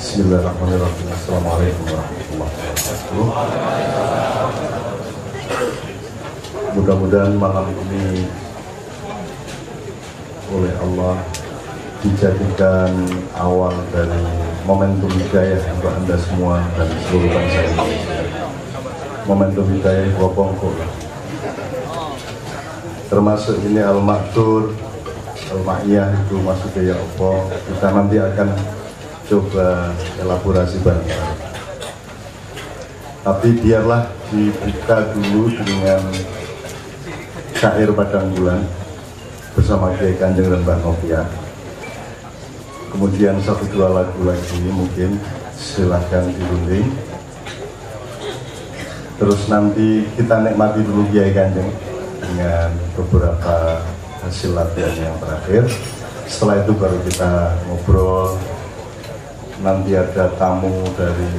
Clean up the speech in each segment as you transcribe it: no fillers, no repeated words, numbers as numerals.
Bismillahirrahmanirrahim. Assalamualaikum warahmatullahi wabarakatuh. Mudah-mudahan malam ini oleh Allah dijadikan awal dari momentum hidayah untuk Anda semua dan seluruh bangsa Indonesia. Momentum hidayah wabongko, termasuk ini Al-Maktur, Al-Ma'iyah itu maksudnya ya Allah. Kita nanti akan coba elaborasi bareng-bareng. Tapi biarlah dibuka dulu dengan syair Padang Bulan bersama Kiai Kanjeng dan Mbak Novia. Kemudian 1-2 lagu lagi mungkin silahkan dirunding. Terus nanti kita nikmati dulu Kiai Kanjeng dengan beberapa hasil latihan yang terakhir. Setelah itu baru kita ngobrol. Nanti ada tamu dari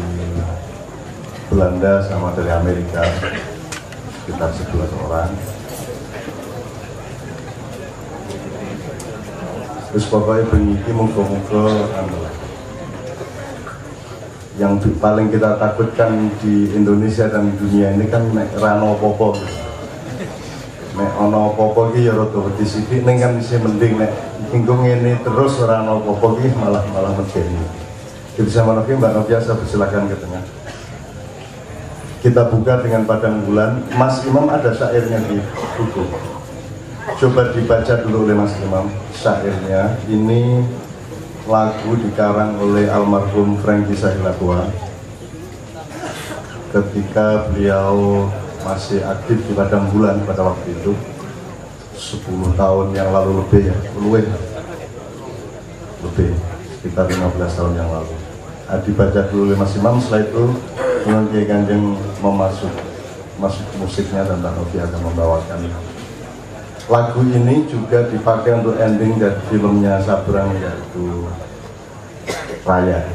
Belanda sama dari Amerika sekitar 11 orang. Terus pokoknya beniki muka-muka yang paling kita takutkan di Indonesia dan dunia ini kan nek rano popo. Nek ono popo ki ya rada wedi sithik ning kan isih mending nek ingkung ini terus ora ono popo ki malah medeni. Bisa Mbak Novia, saya persilakan ke tengah. Kita buka dengan Padang Bulan. Mas Imam ada syairnya di buku. Coba dibaca dulu oleh Mas Imam syairnya. Ini lagu dikarang oleh almarhum Franky Sahilatua ketika beliau masih aktif di Padang Bulan pada waktu itu 10 tahun yang lalu lebih ya, lebih sekitar 15 tahun yang lalu. Dibaca dulu oleh Mas Imam, setelah itu Kiai Kanjeng masuk musiknya dan Mbak Novia akan membawakan. Lagu ini juga dipakai untuk ending dari filmnya Sabrang yaitu Raya.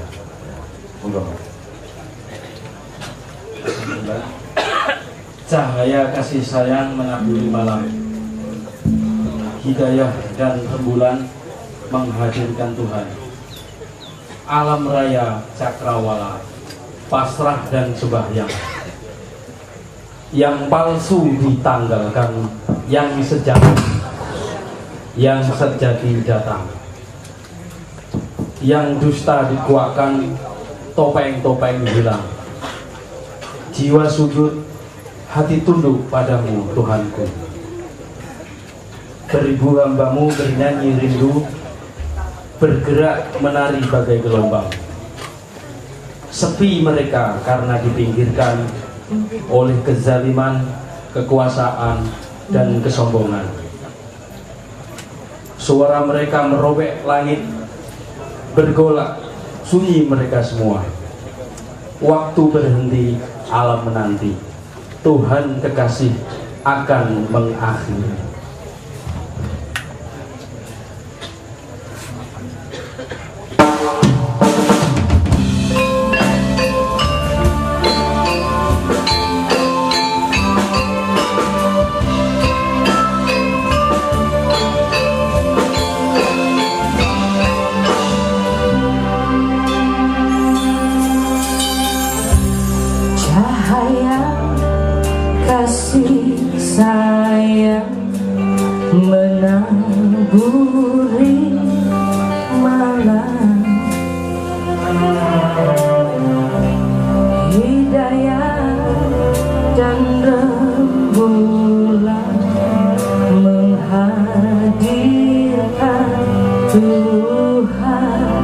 Cahaya kasih sayang mengabdi malam, hidayah dan rembulan menghadirkan Tuhan. Alam raya cakrawala, pasrah dan sembahyang. Yang palsu ditanggalkan, yang sejati datang. Yang dusta dikuakkan, topeng-topeng hilang. Jiwa sujud, hati tunduk padamu Tuhanku. Beribu hambamu bernyanyi rindu, bergerak menari bagai gelombang. Sepi mereka karena dipinggirkan oleh kezaliman, kekuasaan, dan kesombongan. Suara mereka merobek langit, bergolak, sunyi mereka semua. Waktu berhenti, alam menanti. Tuhan kekasih akan mengakhiri. Kasih sayang menaburi malam, hidayah dan rembulan menghadirkan Tuhan.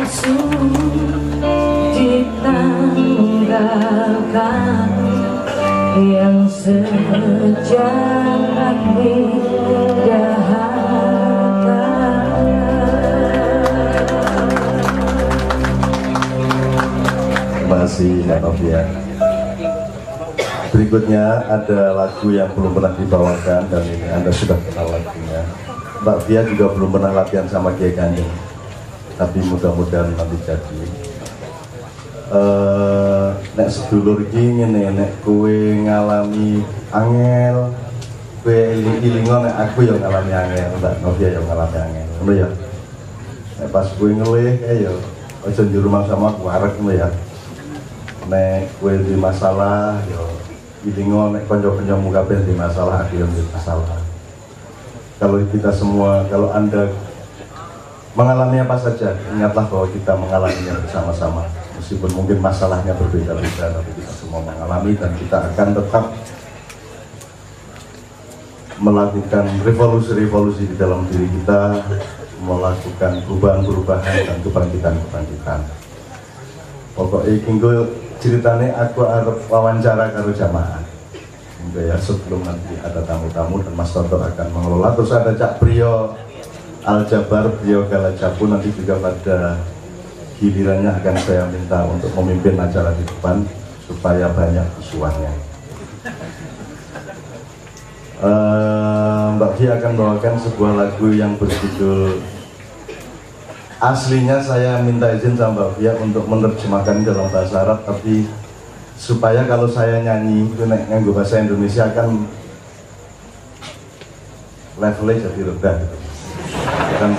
palsu ditanggalkan, yang sejarah didahakan. Terima kasih Mbak Novia. Berikutnya ada lagu yang belum pernah dibawakan dan ini Anda sudah kenal lagunya. Mbak Via juga belum pernah latihan sama Kiai Kanjeng, tapi mudah-mudahan nanti jadi. Nek sedulur iki ngene, nek kowe ngalami angel, kowe iling-ilingo, nek aku yang ngalami angel, Mbak Novia yang ngalami angel, ngono ya. Nek pas kowe ngelih ya aja njur rumah sama aku arek ngono ya. Nek kowe di masalah ya ilingo, nek kanca-kancamu kabeh di masalah, aku yang di masalah. Kalau kita semua, kalau Anda mengalami apa saja, ingatlah bahwa kita mengalaminya bersama-sama. Meskipun mungkin masalahnya berbeda-beda, tapi kita semua mengalami dan kita akan tetap melakukan revolusi-revolusi di dalam diri kita, melakukan perubahan-perubahan dan kebangkitan-kebangkitan. Pokoknya kinggo ceritanya aku arep wawancara karo jamaah. Ya, sebelum nanti ada tamu-tamu dan Mas Toto akan mengelola. Terus ada Cak Priyo Aljabar, Priyo Galajapu, nanti juga pada gilirannya akan saya minta untuk memimpin acara di depan supaya banyak visualnya. Mbak Fi akan bawakan sebuah lagu yang berjudul, aslinya saya minta izin sama Mbak Fia untuk menerjemahkan dalam bahasa Arab, tapi supaya kalau saya nyanyi itu nganggo bahasa Indonesia kan levelnya jadi rendah gitu. Kan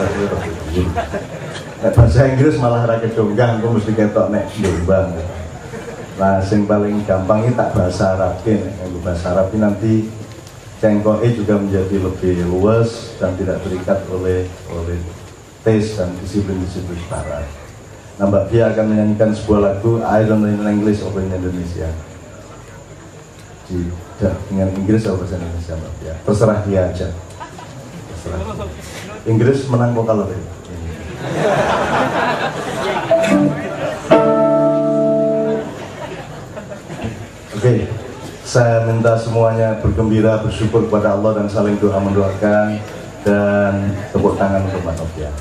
bahasa Inggris malah rakyat donggang, aku mesti ketok nek jombang gitu. Nah, yang paling gampang ini tak bahasa Arab, nganggo bahasa Arab ini nanti cengkoknya juga menjadi lebih luas dan tidak terikat oleh taste dan disiplin-disiplin barat. Nah, Mbak Fia akan menyanyikan sebuah lagu I don't know in English or in Indonesia. Dengan Inggris atau bahasa Indonesia, Mbak Fia. Terserah dia aja. Terserah. Inggris menang vokal deh. Oke, saya minta semuanya bergembira, bersyukur kepada Allah dan saling doa mendoakan, dan tepuk tangan untuk Mbak Novia.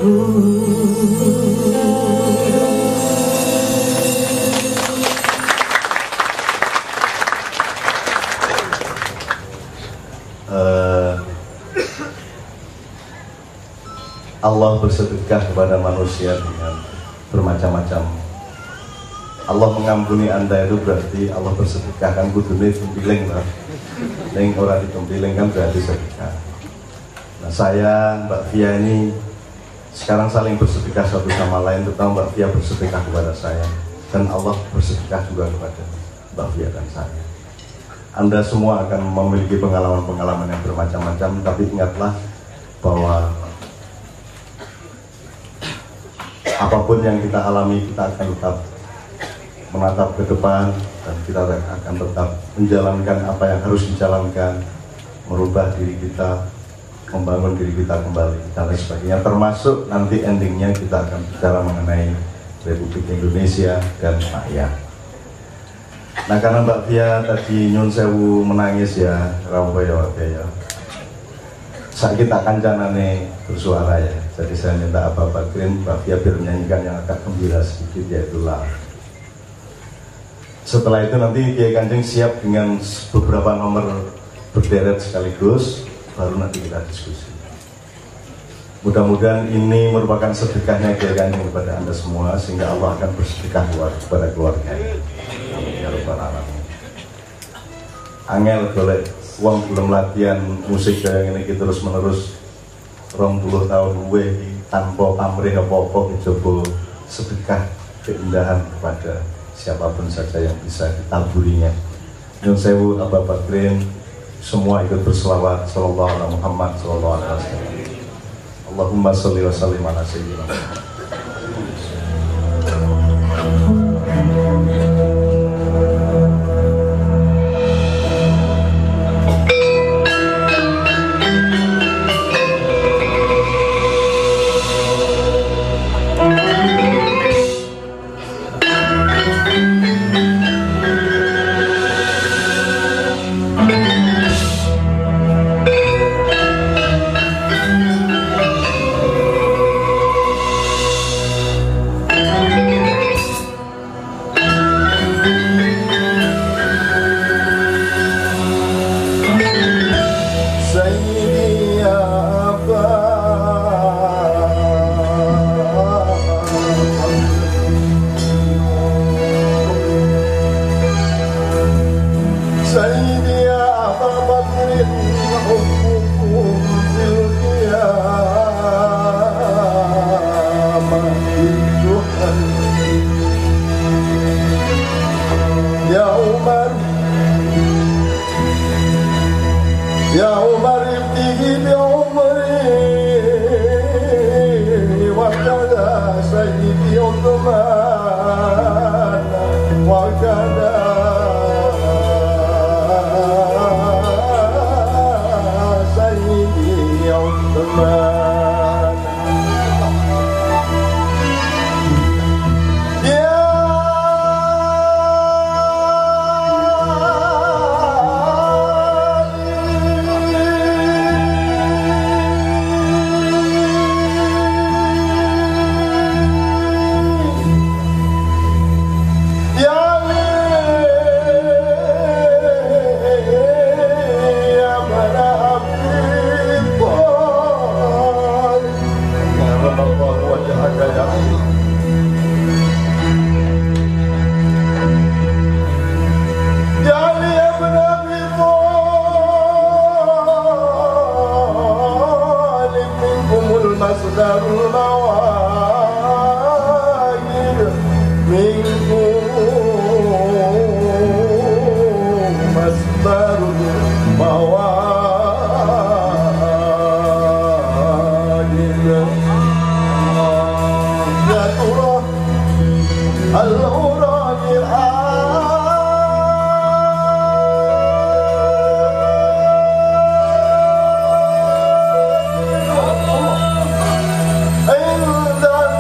ibu. Allah bersedekah kepada manusia dengan bermacam-macam. Allah mengampuni Anda itu berarti Allah bersedekah, kan kudune tempiling lah. Ning ora ditempiling kan berarti sedekah. Nah, saya Mbak Via ini sekarang saling bersedekah satu sama lain, terutama Mbak Via bersedekah kepada saya dan Allah bersedekah juga kepada Mbak Via dan saya. Anda semua akan memiliki pengalaman-pengalaman yang bermacam-macam, tapi ingatlah bahwa apapun yang kita alami, kita akan tetap menatap ke depan dan kita akan tetap menjalankan apa yang harus dijalankan, merubah diri kita, membangun diri kita kembali dan lain sebagainya, termasuk nanti endingnya kita akan bicara mengenai Republik Indonesia dan rakyat. Nah, karena Mbak Via tadi nyun sewu menangis ya, rawa ya, saat kita kancanane bersuara ya. Jadi saya minta Abah Bakrin, Mbak Via biar menyanyikan yang agak gembira sedikit, yaitu Love. Setelah itu nanti Kiai Kanjeng siap dengan beberapa nomor berderet sekaligus, baru nanti kita diskusi. Mudah-mudahan ini merupakan sedekahnya Kiai Kanjeng kepada Anda semua, sehingga Allah akan bersedekah kepada keluarganya. Ya Rabbal Alamin. Angel golek uang belum latihan musik kayak ini terus menerus 20 tahun luwih tanpa pamrih apa-apa dicoba sedekah keindahan kepada siapapun saja yang bisa ditaburinya. Nyun sewu Abah Bakrin, semua ikut berselawat sallallahu alaihi Muhammad sallallahu alaihi wasallam. Allahumma sholli wa sallim ala sayyidina Muhammad. Ainda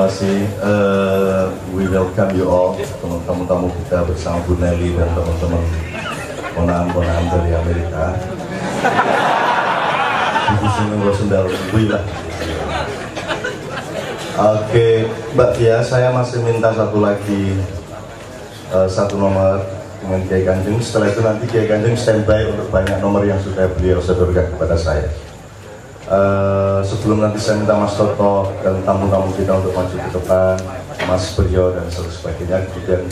kasih. We welcome you all, teman-teman kita bersama Bu Nelly dan teman-teman ponaan-ponaan dari Amerika. Di sini gue sendal lah. Oke, Mbak Tia, saya masih minta satu lagi, satu nomor dengan Kiai Kanjeng. Setelah itu nanti Kiai Kanjeng standby untuk banyak nomor yang sudah beliau sodorkan kepada saya. Sebelum nanti saya minta Mas Toto dan tamu-tamu kita untuk maju ke depan, Mas Priyo dan sebagainya, kemudian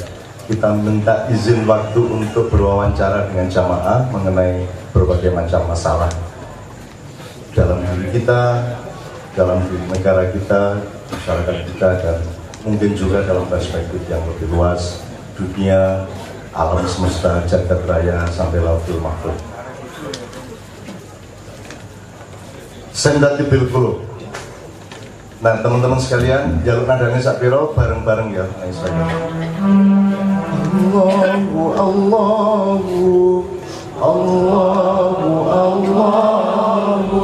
kita minta izin waktu untuk berwawancara dengan jamaah mengenai berbagai macam masalah dalam diri kita, dalam diri negara kita, masyarakat kita, dan mungkin juga dalam perspektif yang lebih luas, dunia, alam semesta, jagat raya, sampai lautul mahfuz. Sendati bil qulub. Nah, teman-teman sekalian, jalur nadanya sakpiro bareng-bareng ya. Allahu Allahu Allahu Allahu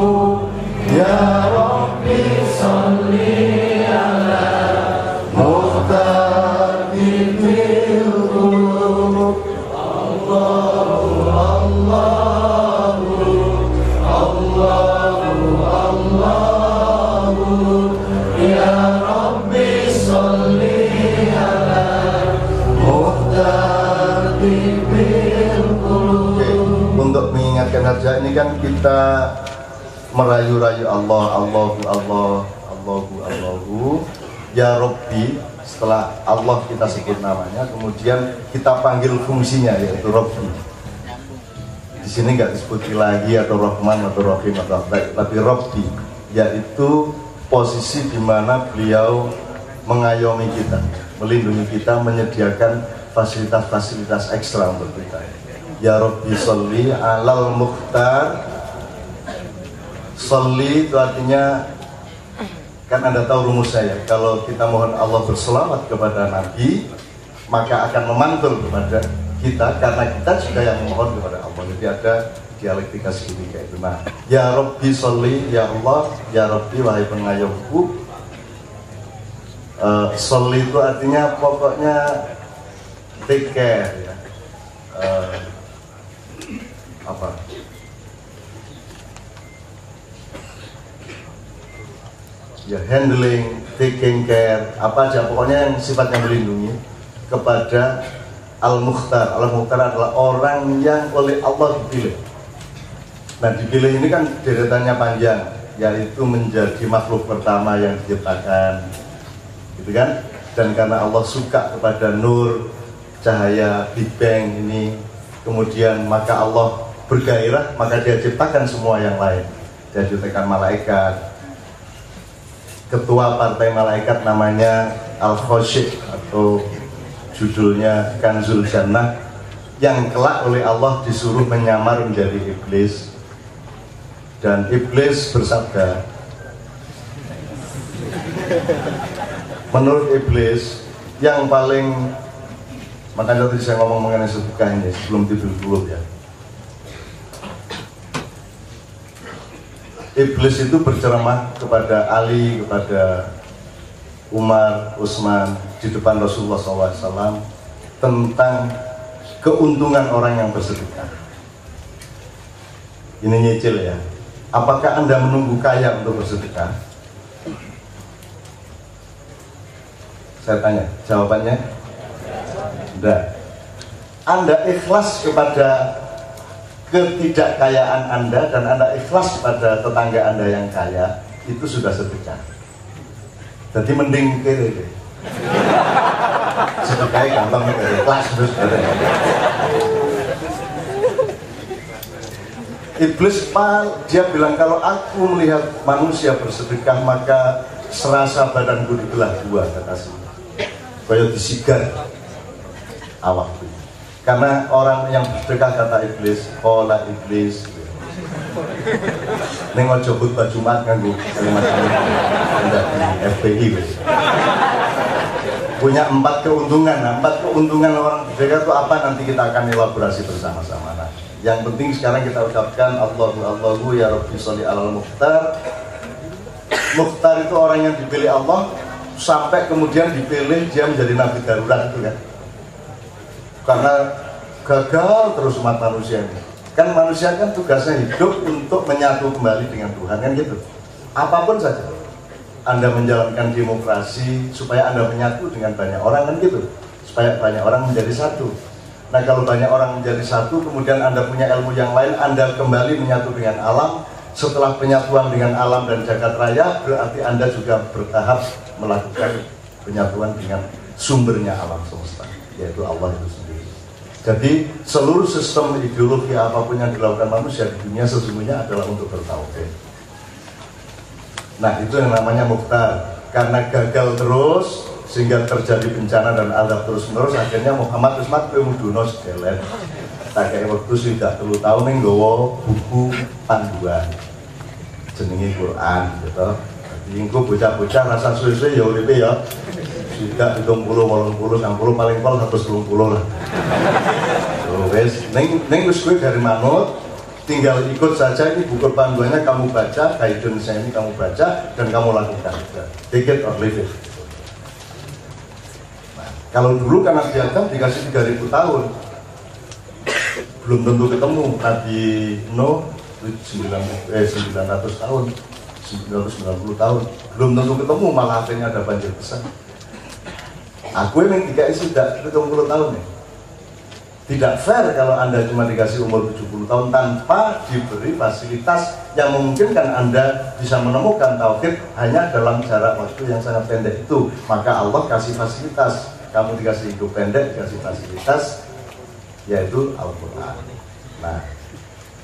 ya Rabbi sholli ala Mukhtar bil qulub. Allahu Allahu Allahu ya Rabbi sholli ala Mukhtar bil qulub. Untuk mengingatkan saja, ini kan kita merayu-rayu Allah, Allahu Allah, Allahu Allahu ya Rabbi. Setelah Allah kita sebut namanya, kemudian kita panggil fungsinya, yaitu Rabbi. Di sini nggak disebut Ilahi atau Rahman atau Rahim atau apa, tapi Rabbi, yaitu posisi di mana beliau mengayomi kita, melindungi kita, menyediakan fasilitas-fasilitas ekstra untuk kita. Ya Rabbi sholli alal Mukhtar. Sholli itu artinya, kan Anda tahu rumus saya, kalau kita mohon Allah berselawat kepada Nabi, maka akan memantul kepada kita, karena kita juga yang memohon kepada Allah. Jadi ada dialektika segitiga itu. Nah, ya Rabbi sholli, ya Allah, ya Rabbi wahai pengayomku. Sholli itu artinya pokoknya take care ya. Ya, handling, taking care, apa aja pokoknya yang sifatnya melindungi kepada Al-Mukhtar. Al-Mukhtar adalah orang yang oleh Allah dipilih. Nah, dipilih ini kan deretannya panjang, yaitu menjadi makhluk pertama yang diciptakan, gitu kan? Dan karena Allah suka kepada nur, cahaya Big Bang ini, kemudian maka Allah bergairah, maka Dia ciptakan semua yang lain. Dia ciptakan malaikat. Ketua partai malaikat namanya Al-Khosy, atau judulnya Kanzul Jannah, yang kelak oleh Allah disuruh menyamar menjadi iblis. Dan iblis bersabda, menurut iblis yang paling, makanya tadi saya ngomong mengenai sedekah ini sebelum tidur dulu ya. Iblis itu berceramah kepada Ali, kepada Umar, Utsman di depan Rasulullah SAW tentang keuntungan orang yang bersedekah. Ini nyicil ya. Apakah Anda menunggu kaya untuk bersedekah? Saya tanya, jawabannya tidak. Anda ikhlas kepada ketidakkayaan Anda dan Anda ikhlas kepada tetangga Anda yang kaya, itu sudah sedekah. Jadi mending kiri deh. Sedekahnya gampang nih, ikhlas terus. Iblis dia bilang, kalau aku melihat manusia bersedekah maka serasa badanku dibelah dua, kata sih. Kayak disigar awakku. Karena orang yang bersedekah, kata iblis, kola iblis, neng ojo khutbah Jumat nganggo kalimat ini, di FPI punya 4 keuntungan. Nah, 4 keuntungan orang bersedekah itu apa? Nanti kita akan elaborasi bersama-sama. Nah, yang penting sekarang kita ucapkan Allahu Allahu ya Rabbi sholli alal Mukhtar. Mukhtar itu orang yang dipilih Allah sampai kemudian dipilih dia menjadi nabi darurat itu kan, karena gagal terus umat manusia ini. Kan manusia kan tugasnya hidup untuk menyatu kembali dengan Tuhan kan gitu. Apapun saja, Anda menjalankan demokrasi supaya Anda menyatu dengan banyak orang kan gitu, supaya banyak orang menjadi satu. Nah kalau banyak orang menjadi satu, kemudian Anda punya ilmu yang lain, Anda kembali menyatu dengan alam. Setelah penyatuan dengan alam dan jagat raya, berarti Anda juga bertahap melakukan penyatuan dengan sumbernya alam semesta, yaitu Allah itu sendiri. Jadi seluruh sistem ideologi apapun yang dilakukan manusia di dunia sesungguhnya adalah untuk bertauhid. Nah itu yang namanya mukhtar. Karena gagal terus sehingga terjadi bencana dan azab terus menerus, akhirnya Muhammad Usmat Pemuduno sekalian tak kayak waktu sudah 3 tahun yang gawa buku panduan jenenge Quran gitu. Jadi engko bocah-bocah rasa suwe-suwe ya uripe ya sudah 70 80 60 paling pol 130 lah. Wes ning wis kowe dari manut tinggal ikut saja, ini buku panduannya kamu baca, guidance ini kamu baca dan kamu lakukan. Take it or leave it. Nah, kalau dulu kan Nabi Adam dikasih 3000 tahun belum tentu ketemu. Nabi Nuh 900 tahun 990 tahun belum tentu ketemu, malah akhirnya ada banjir besar. Aku yang dikasih sudah 70 tahun ya. Tidak fair kalau Anda cuma dikasih umur 70 tahun tanpa diberi fasilitas yang memungkinkan Anda bisa menemukan tauhid hanya dalam jarak waktu yang sangat pendek itu. Maka Allah kasih fasilitas, kamu dikasih hidup pendek, dikasih fasilitas, yaitu Al-Quran. Nah,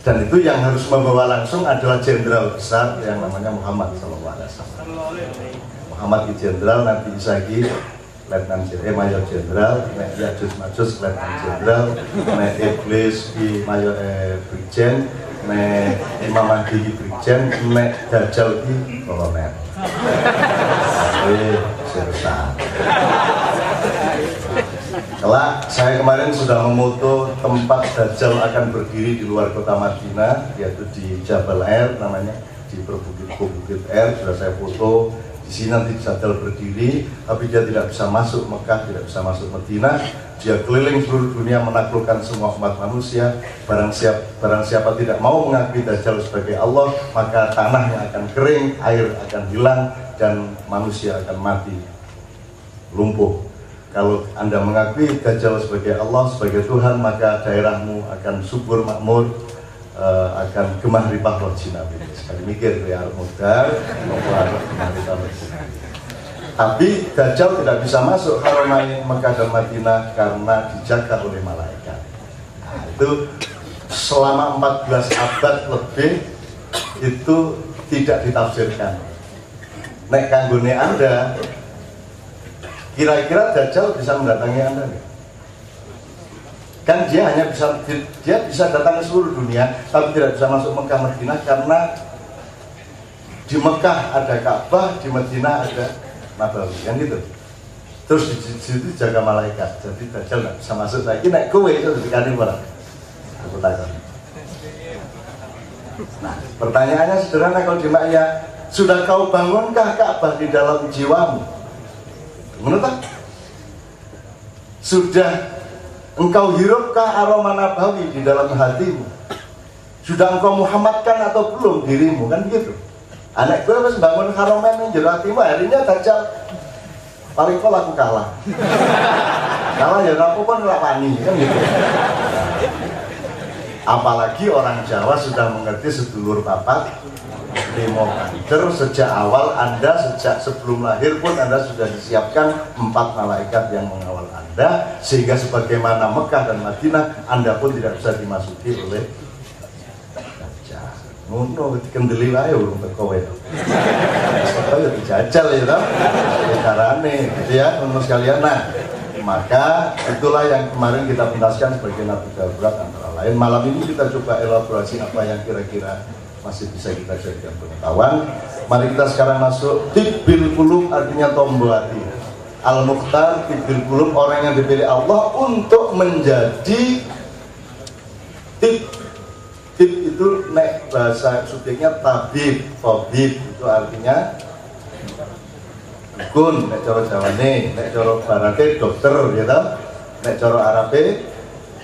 dan itu yang harus membawa langsung adalah jenderal besar yang namanya Muhammad SAW. Muhammad jenderal, Nabi Isa Letnan Mayor Jenderal, Yajus Majus Letnan Jenderal, Iblis Mayor Brigjen, Imam Mahdi Brigjen, Dajjal Kolonel. Sersan. Kelak saya kemarin sudah memoto tempat Dajjal akan berdiri di luar kota Madinah, yaitu di Jabal Air namanya, di Bukit Air sudah saya foto. Di sini nanti Dajjal berdiri, tapi dia tidak bisa masuk Mekah, tidak bisa masuk Madinah. Dia keliling seluruh dunia menaklukkan semua umat manusia. Barang siapa tidak mau mengakui Dajjal sebagai Allah, maka tanahnya akan kering, air akan hilang, dan manusia akan mati, lumpuh. Kalau Anda mengakui Dajjal sebagai Allah, sebagai Tuhan, maka daerahmu akan subur makmur, akan gemah ripah lojina. Sekali mikir ya Al-Mudar, tapi Dajjal tidak bisa masuk Haramain Mekah dan Madinah karena dijaga oleh malaikat. Nah, itu selama 14 abad lebih itu tidak ditafsirkan. Nek kanggone Anda, kira-kira Dajjal bisa mendatangi Anda nih? Kan dia hanya bisa datang ke seluruh dunia, tapi tidak bisa masuk Mekah Madinah karena di Mekah ada Ka'bah, di Madinah ada Nabawi, kan gitu. Terus di situ jaga malaikat, jadi Dajjal nggak bisa masuk. Saya kira naik kowe itu dikasih orang. Aku tanya. Nah, pertanyaannya sederhana kalau jemaahnya, sudah kau bangunkah Ka'bah di dalam jiwamu? Menurut sudah engkau hirupkah aroma nabawi di dalam hatimu? Sudah engkau Muhammadkan atau belum dirimu? Kan gitu. Anak gue harus bangun haromen yang jero hatimu, akhirnya Dajjal paling kok aku kalah. Kalah ya aku pun nggak wani, kan gitu. Apalagi orang Jawa sudah mengerti sedulur papat limo banter. Sejak awal Anda, sejak sebelum lahir pun Anda sudah disiapkan 4 malaikat yang mengawal Anda, sehingga sebagaimana Mekah dan Madinah Anda pun tidak bisa dimasuki oleh Dajjal. Ngono dikendeli wae urung teko wae. Supaya dijajal ya toh. Carane gitu ya, teman sekalian. Nah, maka itulah yang kemarin kita pentaskan sebagai nabi darurat antara lain. Malam ini kita coba elaborasi apa yang kira-kira masih bisa kita jadikan pengetahuan. Mari kita sekarang masuk tibbil qulub, artinya tombol hati. Al-Mukhtar tibbil qulub, orang yang dipilih Allah untuk menjadi tib. Tib itu nek bahasa subjeknya tabib, tabib itu artinya dukun, nek cara Jawane, nek cara barate dokter ya toh. Nek cara Arabe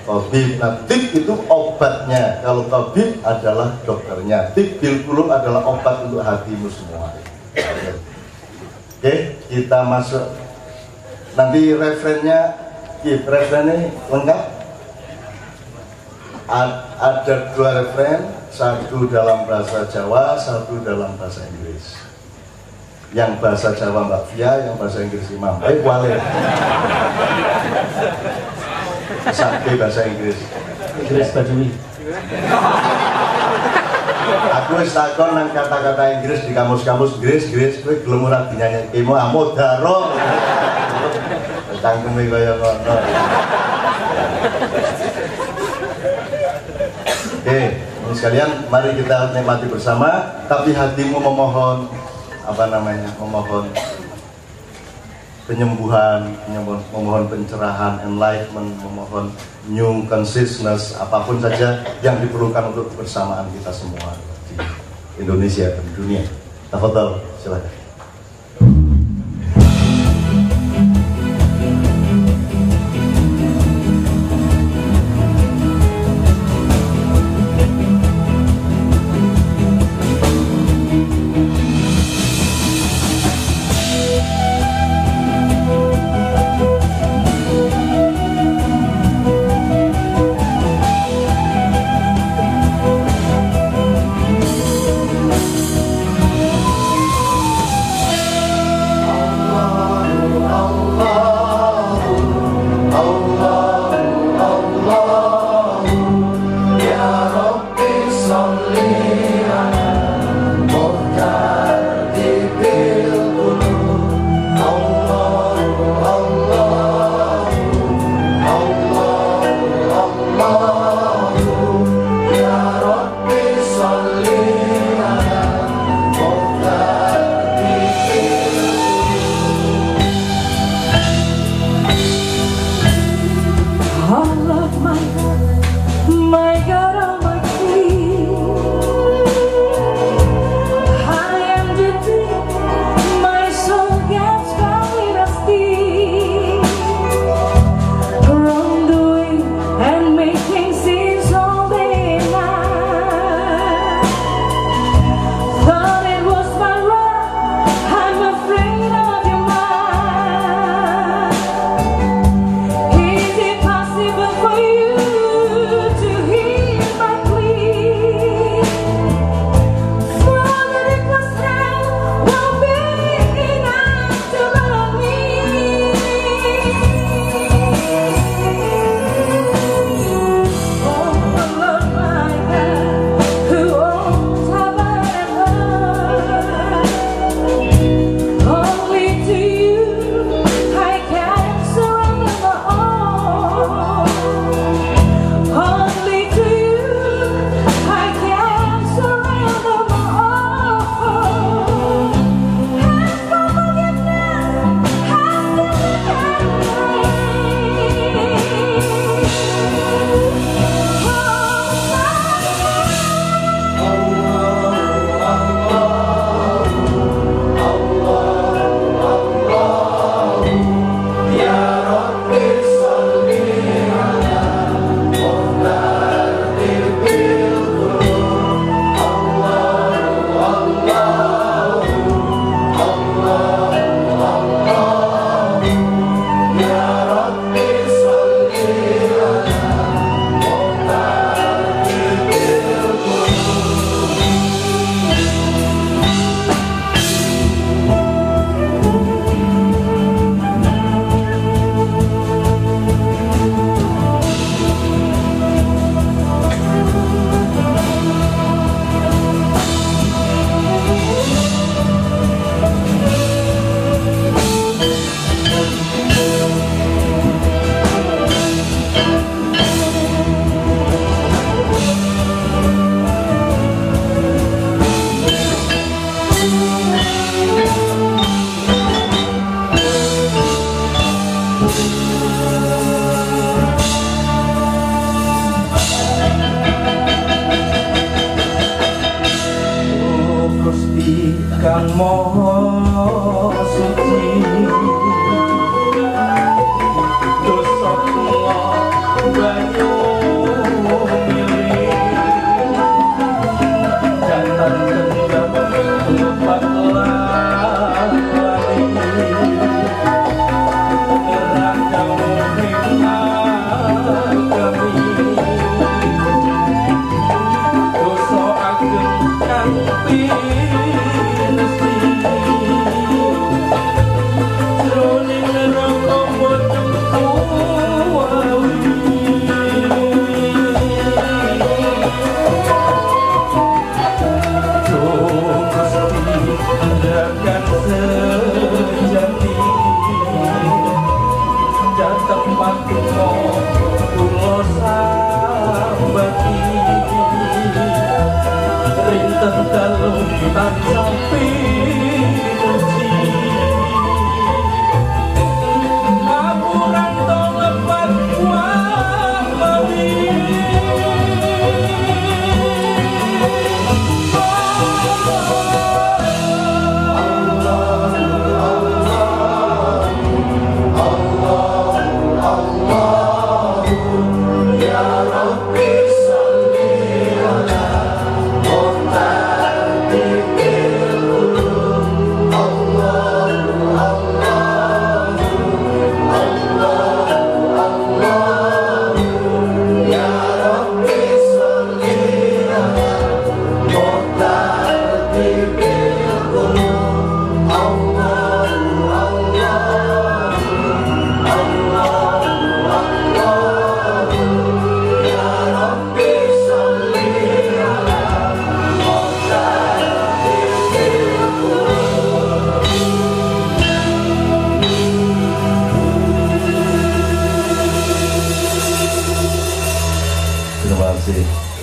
tabib. Nah, tib itu obatnya. Kalau tabib adalah dokternya. Tibbil qulub adalah obat untuk hatimu semua. Oke, kita masuk. Nanti referennya lengkap. Ada 2 referen, satu dalam bahasa Jawa, satu dalam bahasa Inggris. Yang bahasa Jawa Mbak Fia, yang bahasa Inggris Imam. Wale. Sampai bahasa Inggris. Inggris Badui. Aku wis takon nang kata-kata Inggris di kamus-kamus Inggris, kowe gelem ora dinyanyekke mo amodaro. Cangkeme kaya ngono. Oke, ini sekalian, mari kita nikmati bersama. Tapi hatimu memohon memohon penyembuhan, memohon pencerahan, enlightenment, memohon new consciousness, apapun saja yang diperlukan untuk kebersamaan kita semua di Indonesia dan dunia. Tafadhol, silakan. Kang Maha Suci tegal tansah pinuji ngapuran to lepat wali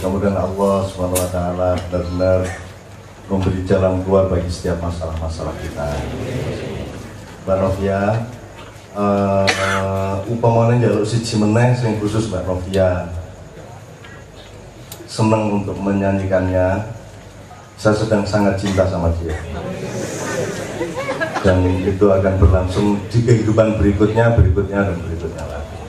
Kemudian Allah SWT benar-benar memberi jalan keluar bagi setiap masalah-masalah kita. Mbak Novia, upamanya jaluk siji meneh sing khusus Mbak Novia senang untuk menyanyikannya. Saya sedang sangat cinta sama dia, dan itu akan berlangsung di kehidupan berikutnya dan berikutnya lagi.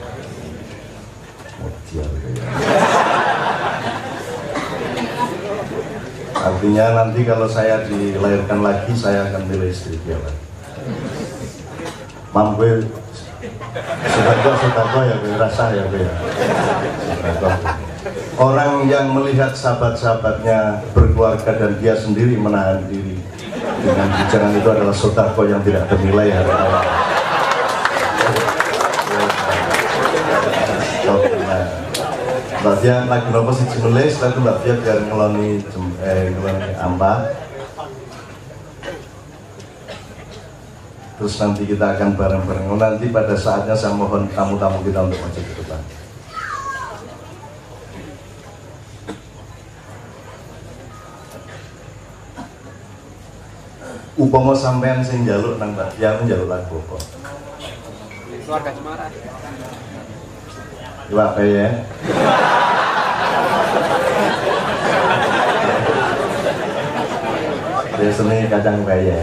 Artinya nanti kalau saya dilahirkan lagi, saya akan pilih istri dia lagi. Mampu sedekah ya, rasa ya, orang yang melihat sahabat-sahabatnya berkeluarga dan dia sendiri menahan diri dengan bicara itu adalah sedekah yang tidak ternilai ya. Mbak Fia lagi nopo sih nulis, lalu Mbak Fia biar ngeloni ampa. Terus nanti kita akan bareng-bareng. Nanti pada saatnya saya mohon tamu-tamu kita untuk maju ke depan. Upomo sampean sing njaluk nang Mbak Fia njaluk lagu apa? Keluarga Cemara. Iwak ya. Biasanya kadang kaya.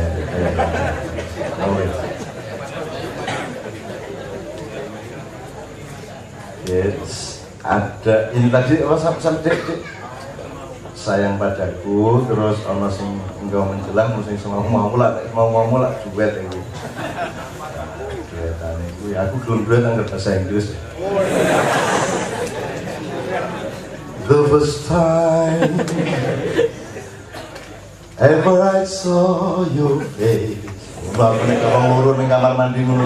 Yes, ada ini tadi sampai sayang padaku, terus ono sing engkau menjelang, sing mau mulak duet itu. Duetan itu ya aku belum duet anggar bahasa Inggris. The first time ever I saw your face. Mbak menika ngurun ning kamar mandi ngono.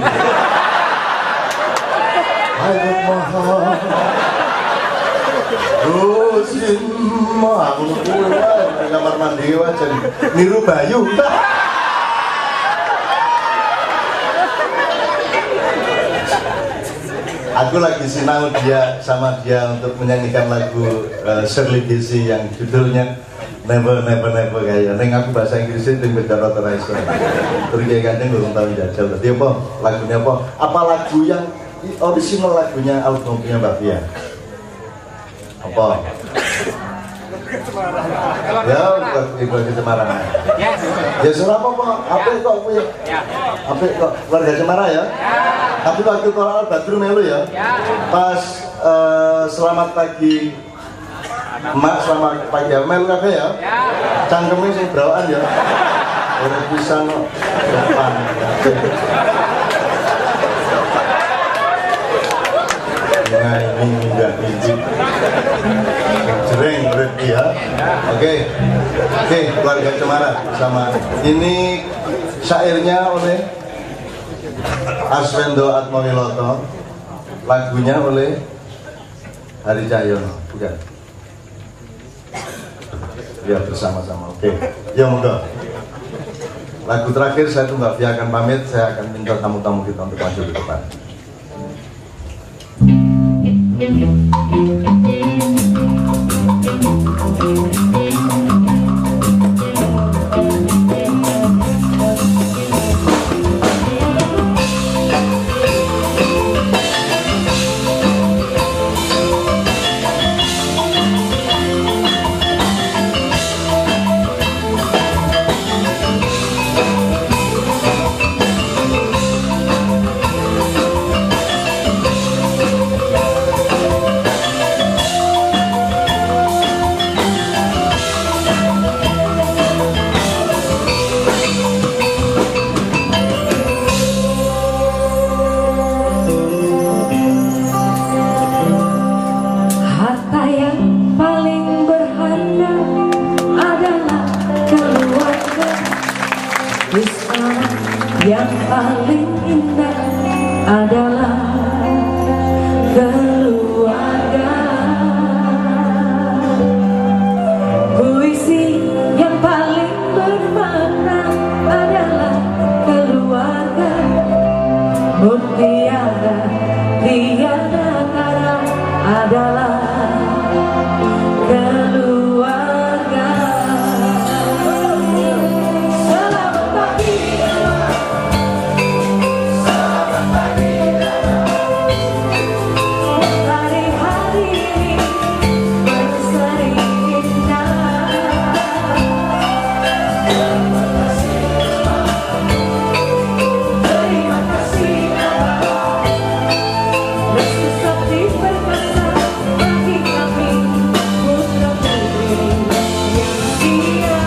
I got my heart. Oh, Simma, aku kuwi wae ning kamar mandi wae jadi niru Bayu. Aku lagi sinau sama dia untuk menyanyikan lagu Shirley Bassey yang judulnya Never Never Never kayak. Neng aku bahasa Inggrisnya tim bicara teraiso. Terus kayak gandeng belum tahu jajal. Tapi apa lagunya apa? Apa lagu yang original lagunya albumnya Mbak Fia? Apa? Ya, Ibu Cemara. Ya sudah apa? Apa kok punya? Apa kok keluarga Cemara ya? Tapi waktu Koral Badru melu ya? Pas selamat pagi Mak, selamat pagi melu kafe ya? Cangkemnya sing brawaan ya? Ora bisa no depan. Nah ini enggak izin jering berarti ya. Oke, keluarga Cemara sama ini syairnya oleh Arswendo Atmawiloto, lagunya oleh Hari Cahyono, bukan? Ya bersama-sama. Oke, ya monggo. Lagu terakhir saya tuh Mbak Fia akan pamit, saya akan minta tamu-tamu kita untuk maju ke depan. paling indah adalah keluarga. Puisi yang paling bermakna adalah keluarga. Mutiara tiada tara adalah keluarga. Selamat pagi, selamat pagi, hari-hari ini berseri indah. Terima kasih, terima kasih, Restu Sakti perkasa bagi kami putra putri Indonesia.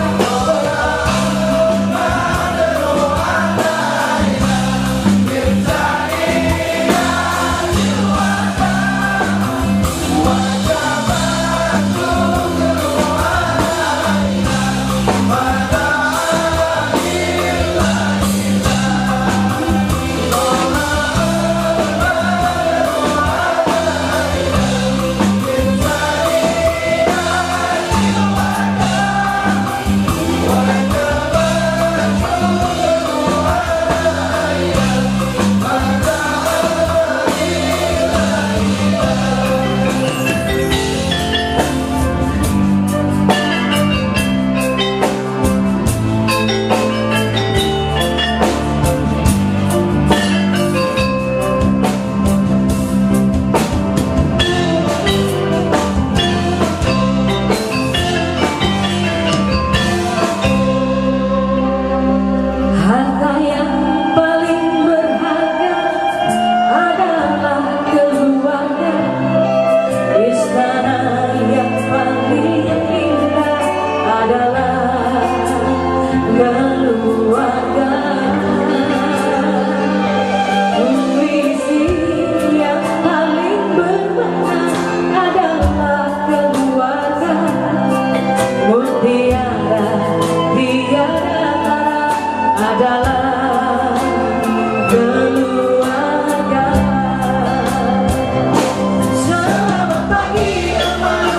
Harta yang paling berharga adalah keluarga. Istana yang paling indah adalah keluarga. Puisi yang paling bermakna adalah keluarga. Mutiara tiada tara adalah keluarga. Selamat pagi Abah,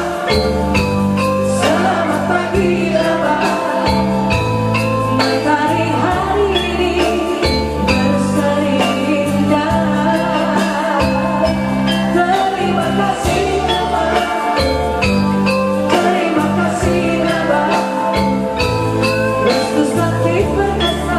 selamat pagi Abah. Hari-hari ini berseri indah. Terima kasih Abah, terima kasih Abah. Restu Sakti perkasa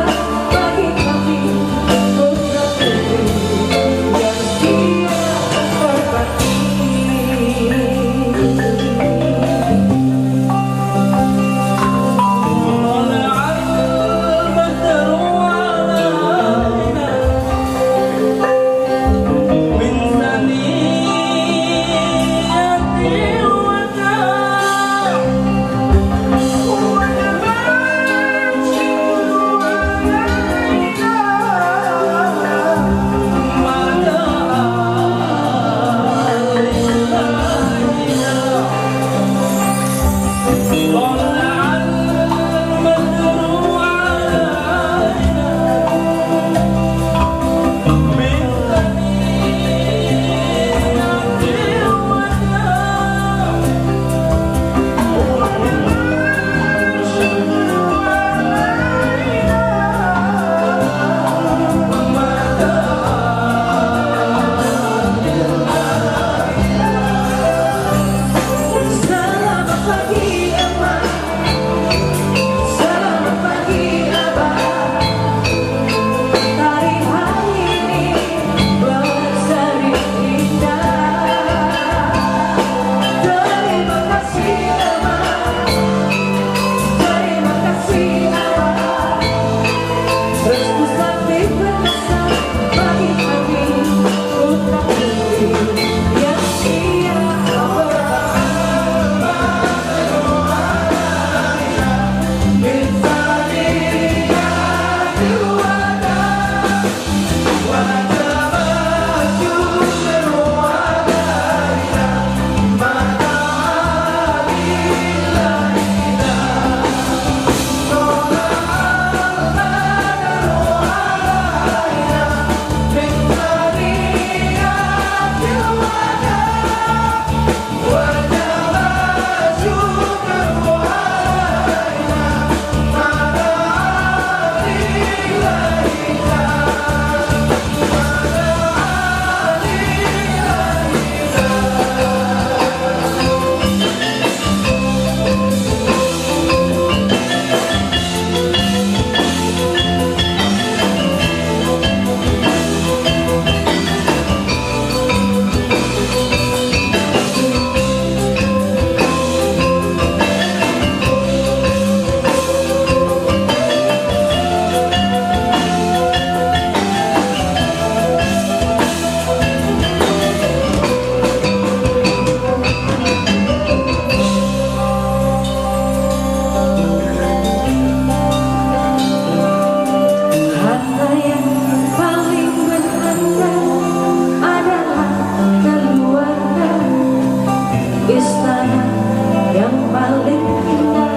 yang paling indah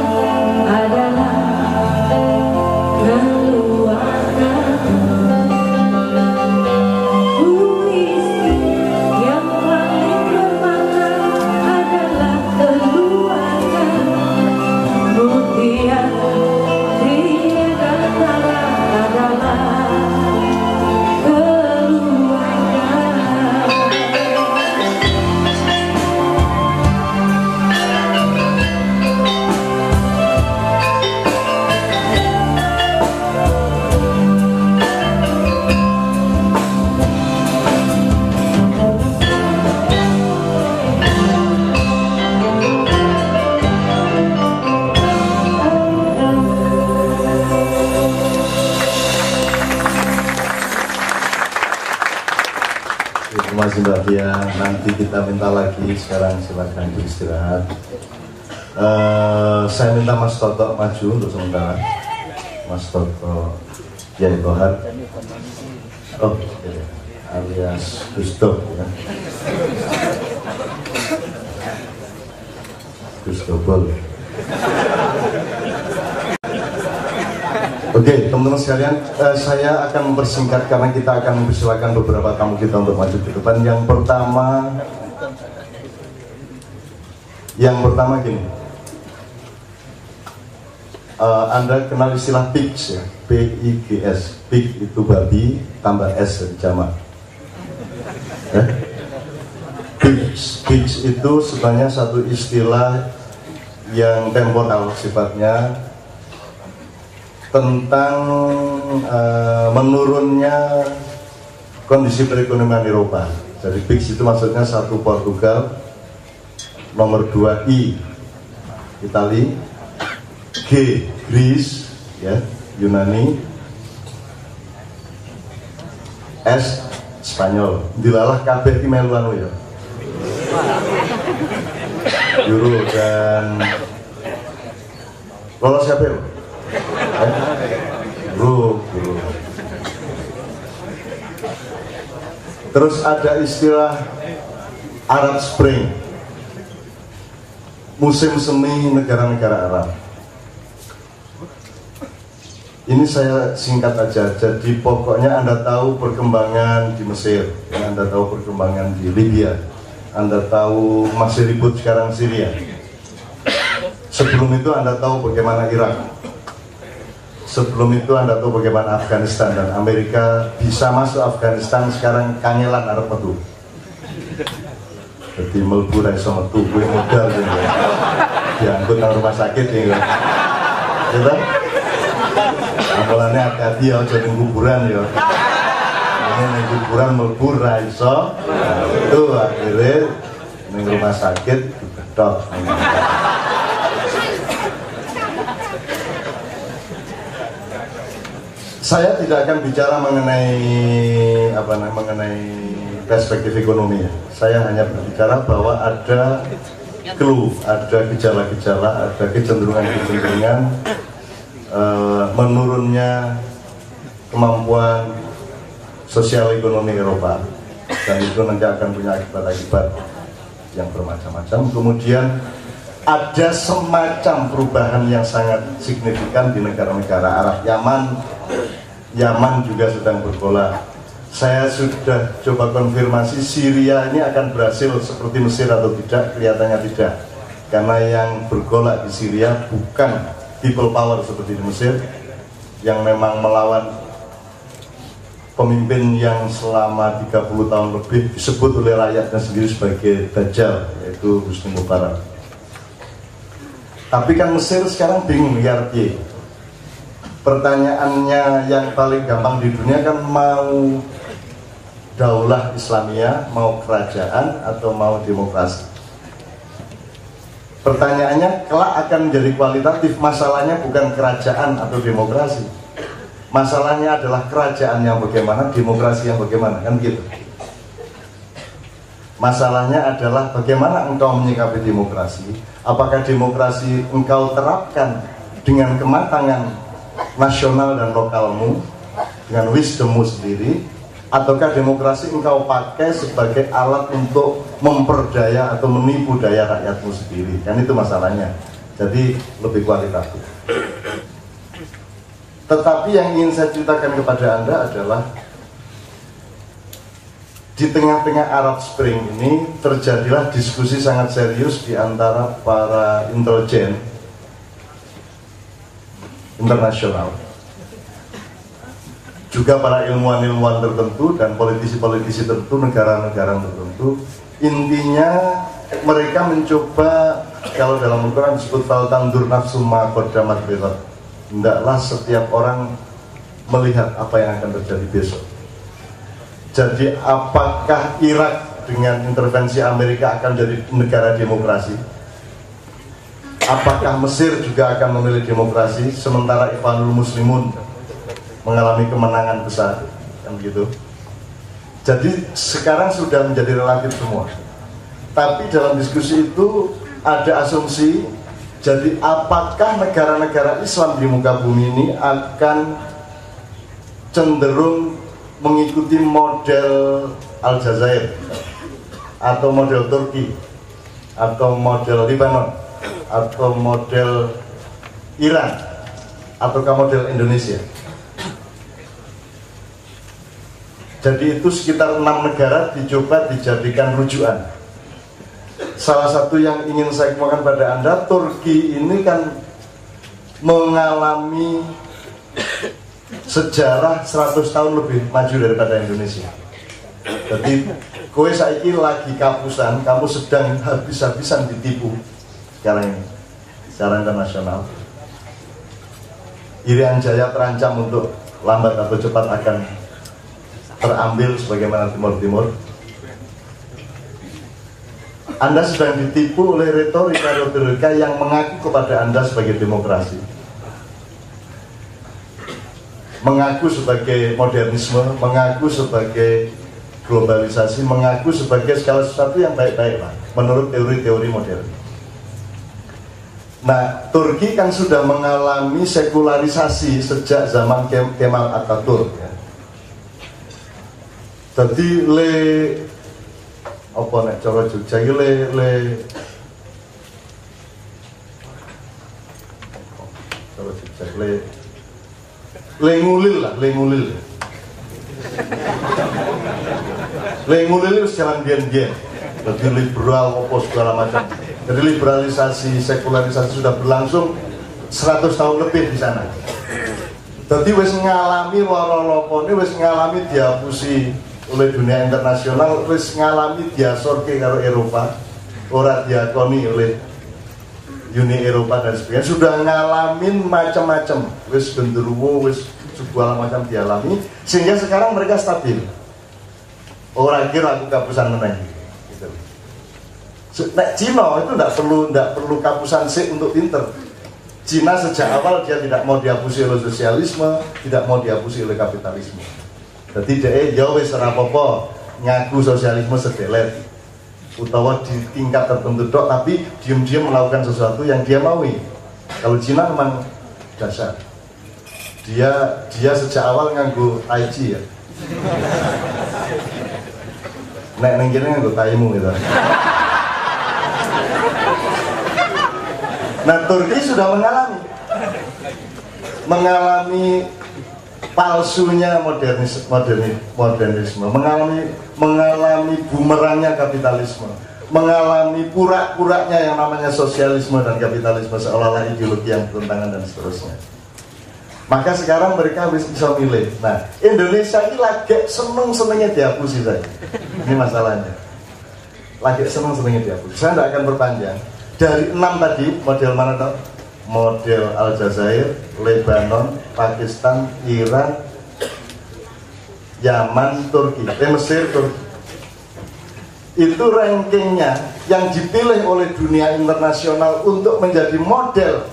adalah keluarga. Puisi yang paling bermakna adalah keluarga. Mutiara di antara adalah keluarga. Terima kasih Mbak Tia. Nanti kita minta lagi. Sekarang silakan beristirahat. Saya minta Mas Toto maju untuk sementara. Mas Toto Yai Kohar. Oh, iya. Alias Gusto ya. Gustobol. Oke, teman-teman sekalian, saya akan mempersingkat karena kita akan mempersilakan beberapa tamu kita untuk maju ke depan. Yang pertama gini, Anda kenal istilah PIGS ya, P-I-G-S. PIG itu babi, tambah S jamak. PIGS itu sebenarnya satu istilah yang temporal sifatnya, tentang menurunnya kondisi perekonomian Eropa. Jadi PIGS itu maksudnya 1 Portugal, nomor 2 I Itali, G Greece ya, Yunani, S Spanyol. Dilalah kabeh ki meluan ya. Euro dan lolos siapa ya? Bro. Terus ada istilah Arab Spring, musim semi negara-negara Arab. Ini saya singkat aja. Jadi pokoknya Anda tahu perkembangan di Mesir, Anda tahu perkembangan di Libya, Anda tahu masih ribut sekarang Syria. Sebelum itu Anda tahu bagaimana Irak. Sebelum itu Anda tahu bagaimana Afghanistan, dan Amerika bisa masuk Afghanistan sekarang kangelan arep metu. Jadi melbu ra iso metu kuwi modal gitu. Diangkut nang rumah sakit ya. Gitu. Ambulannya hati-hati ya, aja ning kuburan ya. Ini ning kuburan melbu ra iso. Itu akhirnya ning rumah sakit diketok. Saya tidak akan bicara mengenai perspektif ekonomi. Saya hanya berbicara bahwa ada clue, ada gejala-gejala, ada kecenderungan menurunnya kemampuan sosial ekonomi Eropa, dan itu nanti akan punya akibat-akibat yang bermacam-macam. Kemudian ada semacam perubahan yang sangat signifikan di negara-negara Arab. Yaman juga sedang bergolak. Saya sudah coba konfirmasi Syria ini akan berhasil seperti Mesir atau tidak, kelihatannya tidak. Karena yang bergolak di Syria bukan people power seperti di Mesir, yang memang melawan pemimpin yang selama 30 tahun lebih disebut oleh rakyatnya sendiri sebagai Dajjal, yaitu Husni Mubarak. Tapi kan Mesir sekarang bingung ya, pertanyaannya yang paling gampang di dunia kan, mau daulah Islamiyah, mau kerajaan, atau mau demokrasi. Pertanyaannya kelak akan menjadi kualitatif. Masalahnya bukan kerajaan atau demokrasi, masalahnya adalah kerajaan yang bagaimana, demokrasi yang bagaimana, kan gitu. Masalahnya adalah bagaimana engkau menyikapi demokrasi. Apakah demokrasi engkau terapkan dengan kematangan nasional dan lokalmu, dengan wisdommu sendiri, Ataukah demokrasi engkau pakai sebagai alat untuk memperdaya atau menipu daya rakyatmu sendiri? Kan itu masalahnya. Jadi lebih kualitatif. Tetapi yang ingin saya ceritakan kepada Anda adalah di tengah-tengah Arab Spring ini terjadilah diskusi sangat serius di antara para intelijen internasional, juga para ilmuwan-ilmuwan tertentu dan politisi-politisi tertentu, negara-negara tertentu. Intinya mereka mencoba, kalau dalam Al-Quran disebut faltandur nafsu ma qaddamat bighad, hendaklah setiap orang melihat apa yang akan terjadi besok. Jadi apakah Irak dengan intervensi Amerika akan jadi negara demokrasi? Apakah Mesir juga akan memilih demokrasi sementara Ikhwanul Muslimun mengalami kemenangan besar, kan begitu? Jadi sekarang sudah menjadi relatif semua. Tapi dalam diskusi itu ada asumsi, jadi apakah negara-negara Islam di muka bumi ini akan cenderung mengikuti model Aljazair atau model Turki atau model Lebanon atau model Iran ataukah model Indonesia? Jadi itu sekitar 6 negara dicoba dijadikan rujukan. Salah satu yang ingin saya kemukakan pada Anda, Turki ini kan mengalami sejarah 100 tahun lebih maju daripada Indonesia. Jadi kowe saiki lagi kapusan, kamu sedang habis-habisan ditipu sekarang ini secara internasional. Irian Jaya terancam untuk lambat atau cepat akan terambil sebagaimana Timur Timur. Anda sedang ditipu oleh retorika yang mengaku kepada Anda sebagai demokrasi, mengaku sebagai modernisme, mengaku sebagai globalisasi, mengaku sebagai segala sesuatu yang baik-baik lah, menurut teori-teori modern. Nah, Turki kan sudah mengalami sekularisasi sejak zaman Kemal Atatürk ya. Jadi apa nek cara Jogja iki ngulil itu jalan bian-bian. Jadi liberal apa segala macam. Jadi liberalisasi, sekularisasi sudah berlangsung 100 tahun lebih di sana. Jadi wis ngalami loro-lopone, wis ngalami dihapusi oleh dunia internasional, wis ngalami diasorke karo Eropa, ora diakoni oleh Uni Eropa dan sebagainya, sudah ngalamin macam-macam, wis genderuwo, wis segala macam dialami, sehingga sekarang mereka stabil. Orang kira aku kapusan meneng gitu. Nek Cina itu tidak perlu kapusan sik untuk pinter. Cina sejak awal dia tidak mau dihapusi oleh sosialisme, tidak mau dihapusi oleh kapitalisme. Jadi dia ya wis ora apa-apa ngaku sosialisme sedelet utawa di tingkat tertentu dok, tapi diam-diam melakukan sesuatu yang dia maui. Kalau Cina memang dasar. Dia sejak awal nganggo Tai Chi ya. Nek nang kene nganggo taimu gitu. Nah, Turki sudah mengalami palsunya modernisme, mengalami bumerangnya kapitalisme, mengalami pura-puranya yang namanya sosialisme dan kapitalisme seolah-olah ideologi yang bertentangan dan seterusnya. Maka sekarang mereka bisa milih. Nah, Indonesia ini lagi seneng-senengnya dihapusi saja. Ini masalahnya. Lagi seneng-senengnya dihapusi. Saya tidak akan berpanjang. Dari 6 tadi, model mana toh? Model Aljazair, Lebanon, Pakistan, Iran, Yaman, Turki, Mesir, Turki. Itu rankingnya yang dipilih oleh dunia internasional untuk menjadi model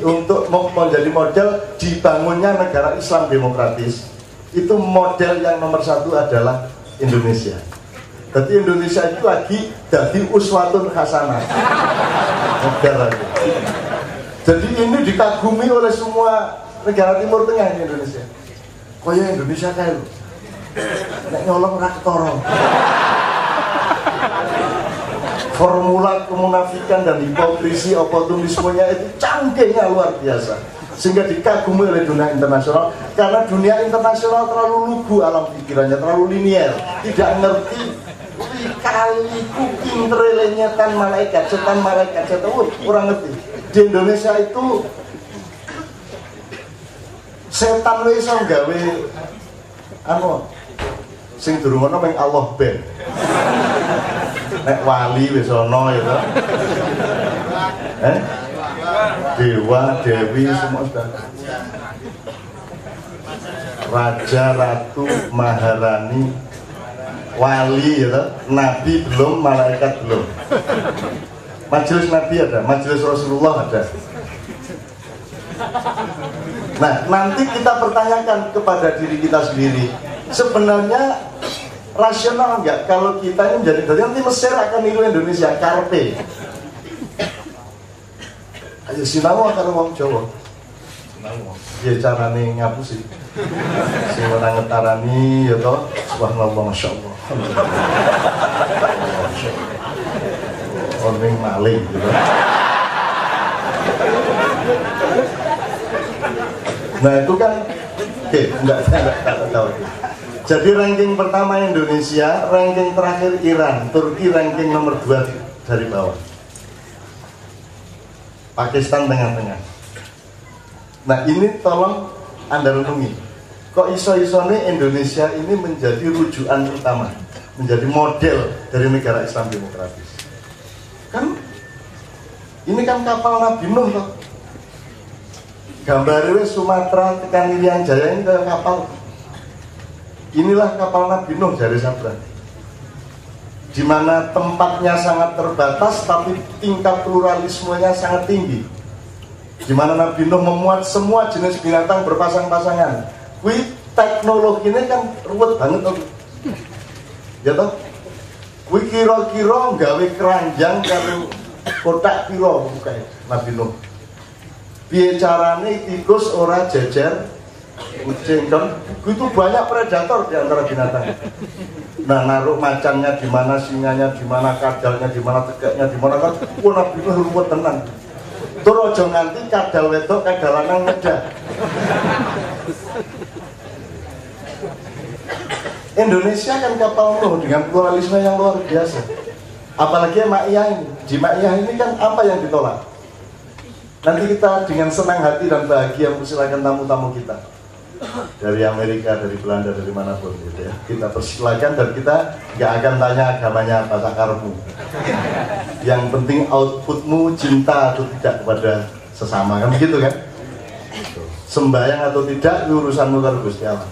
untuk menjadi model dibangunnya negara Islam demokratis. Itu model yang nomor 1 adalah Indonesia. Jadi Indonesia itu lagi jadi uswatun hasanah. Negara. Jadi ini dikagumi oleh semua negara Timur Tengah di Indonesia. Kaya Indonesia kayak nek nyolong ora ketara. Formula kemunafikan dan hipokrisi oportunismenya itu canggihnya luar biasa, sehingga dikagumi oleh dunia internasional, karena dunia internasional terlalu lugu alam pikirannya, terlalu linier, tidak ngerti kaliku pintere lenyetan malaikat, setan, orang ngerti. Di Indonesia itu setan wis iso gawe anu sing durung ana mung Allah ben. Nek wali wis ana ya to. Dewa, dewi semua sudah. Raja, ratu, maharani, wali ya to. Nabi belum, malaikat belum. Majelis Nabi ada, majelis Rasulullah ada. Nah, nanti kita pertanyakan kepada diri kita sendiri, sebenarnya rasional enggak kalau kita ini menjadi dari nanti Mesir akan niru Indonesia, karpe. Ayo sinau karo wong Jawa. Piye carane ngapusi? Sing ora ngetarani ya to, subhanallah masyaallah. Orang maling gitu. Nah itu kan, oke, enggak tahu. Jadi ranking pertama Indonesia, ranking terakhir Iran, Turki ranking nomor 2 dari bawah, Pakistan tengah-tengah. Nah ini tolong Anda renungi, kok iso-isone Indonesia ini menjadi rujukan utama, menjadi model dari negara Islam demokratis. Kan ini kan kapal Nabi Nuh toh. Gambarnya Sumatera tekan Irian Jaya ini kayak kapal. Inilah kapal Nabi Nuh dari Sabra. Di mana tempatnya sangat terbatas tapi tingkat pluralismenya sangat tinggi. Di mana Nabi Nuh memuat semua jenis binatang berpasang-pasangan. Wih, teknologinya kan ruwet banget toh. Ya toh? Wih kira-kira gawe keranjang karo kotak piro bukae Nabi Nuh. Piye carane tikus ora jejer kucing kan? Itu banyak predator di antara binatang. Nah, naruh macannya di mana, singanya di mana, kadalnya di mana, tegaknya di mana kan? Wah, Nabi Nuh ruwet tenan. Tur aja nganti kadal wedok kadal lanang ngedah. Indonesia kan kapal Nuh dengan pluralisme yang luar biasa. Apalagi Maiyah ini. Di Maiyah ini kan apa yang ditolak? Nanti kita dengan senang hati dan bahagia mempersilakan tamu-tamu kita dari Amerika, dari Belanda, dari manapun gitu ya. Kita persilakan dan kita nggak akan tanya agamanya apa, sakarmu. Yang penting outputmu cinta atau tidak kepada sesama, kan begitu kan? Sembahyang atau tidak urusanmu karo Gusti Allah.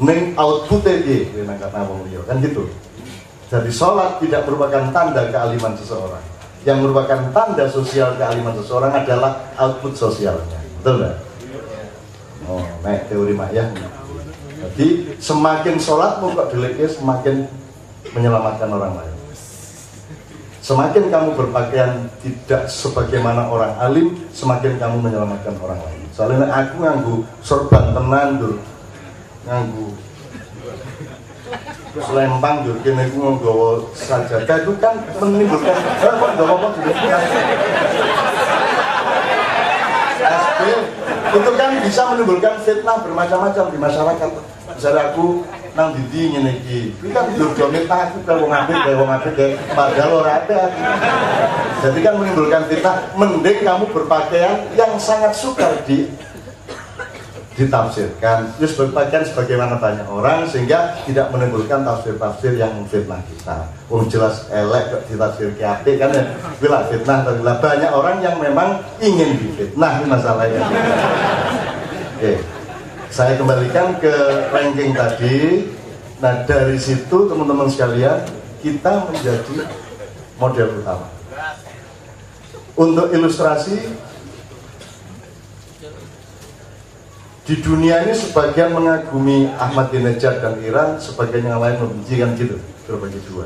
Ning outputnya piye nang kata wong liya, kan gitu. Jadi sholat tidak merupakan tanda kealiman seseorang. Yang merupakan tanda sosial kealiman seseorang adalah output sosialnya, betul nggak? Oh, naik teori Maiyah. Jadi semakin sholatmu kok deliknya semakin menyelamatkan orang lain. Semakin kamu berpakaian tidak sebagaimana orang alim, semakin kamu menyelamatkan orang lain. Soalnya aku nganggu sorban tenan dulu, nganggu selempang juga kini aku nggawa sajadah itu kan menimbulkan SB itu kan bisa menimbulkan fitnah bermacam-macam di masyarakat. Misalnya aku nang didi ngene iki, iki kan durga mitah aku kaya wong apik kayak padahal ora apik aku. Jadi kan menimbulkan fitnah. Mending kamu berpakaian yang sangat sukar ditafsirkan, terus berpakaian sebagaimana banyak orang sehingga tidak menimbulkan tafsir-tafsir yang memfitnah kita. Jelas elek kok ditafsir apik kan ya, bila fitnah terbilang banyak orang yang memang ingin difitnah, ini masalahnya. Oke, saya kembalikan ke ranking tadi. Nah dari situ teman-teman sekalian kita menjadi model utama. Untuk ilustrasi, di dunia ini sebagian mengagumi Ahmadinejad dan Iran, sebagian yang lain membenci, kan gitu, terbagi dua.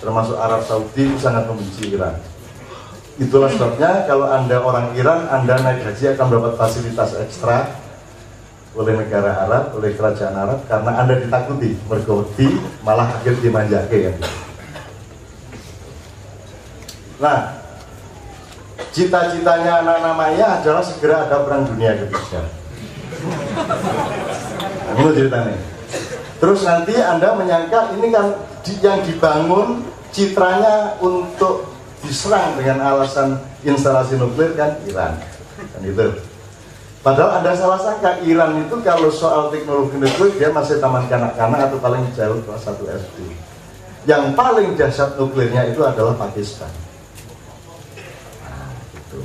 Termasuk Arab Saudi sangat membenci Iran. Itulah sebabnya kalau Anda orang Iran, Anda naik haji akan mendapat fasilitas ekstra. oleh negara Arab, oleh kerajaan Arab, karena Anda ditakuti, mergoti, malah akhir dimanjake kan. Nah, cita-citanya anak-anak Maya adalah segera ada perang dunia ketiga. Ini ceritanya. Terus nanti Anda menyangka ini kan yang dibangun citranya untuk diserang dengan alasan instalasi nuklir kan Iran. Kan itu. Padahal Anda salah sangka, Iran itu kalau soal teknologi nuklir dia masih taman kanak-kanak atau paling jauh kelas 1 SD. Yang paling dahsyat nuklirnya itu adalah Pakistan. Nah, gitu.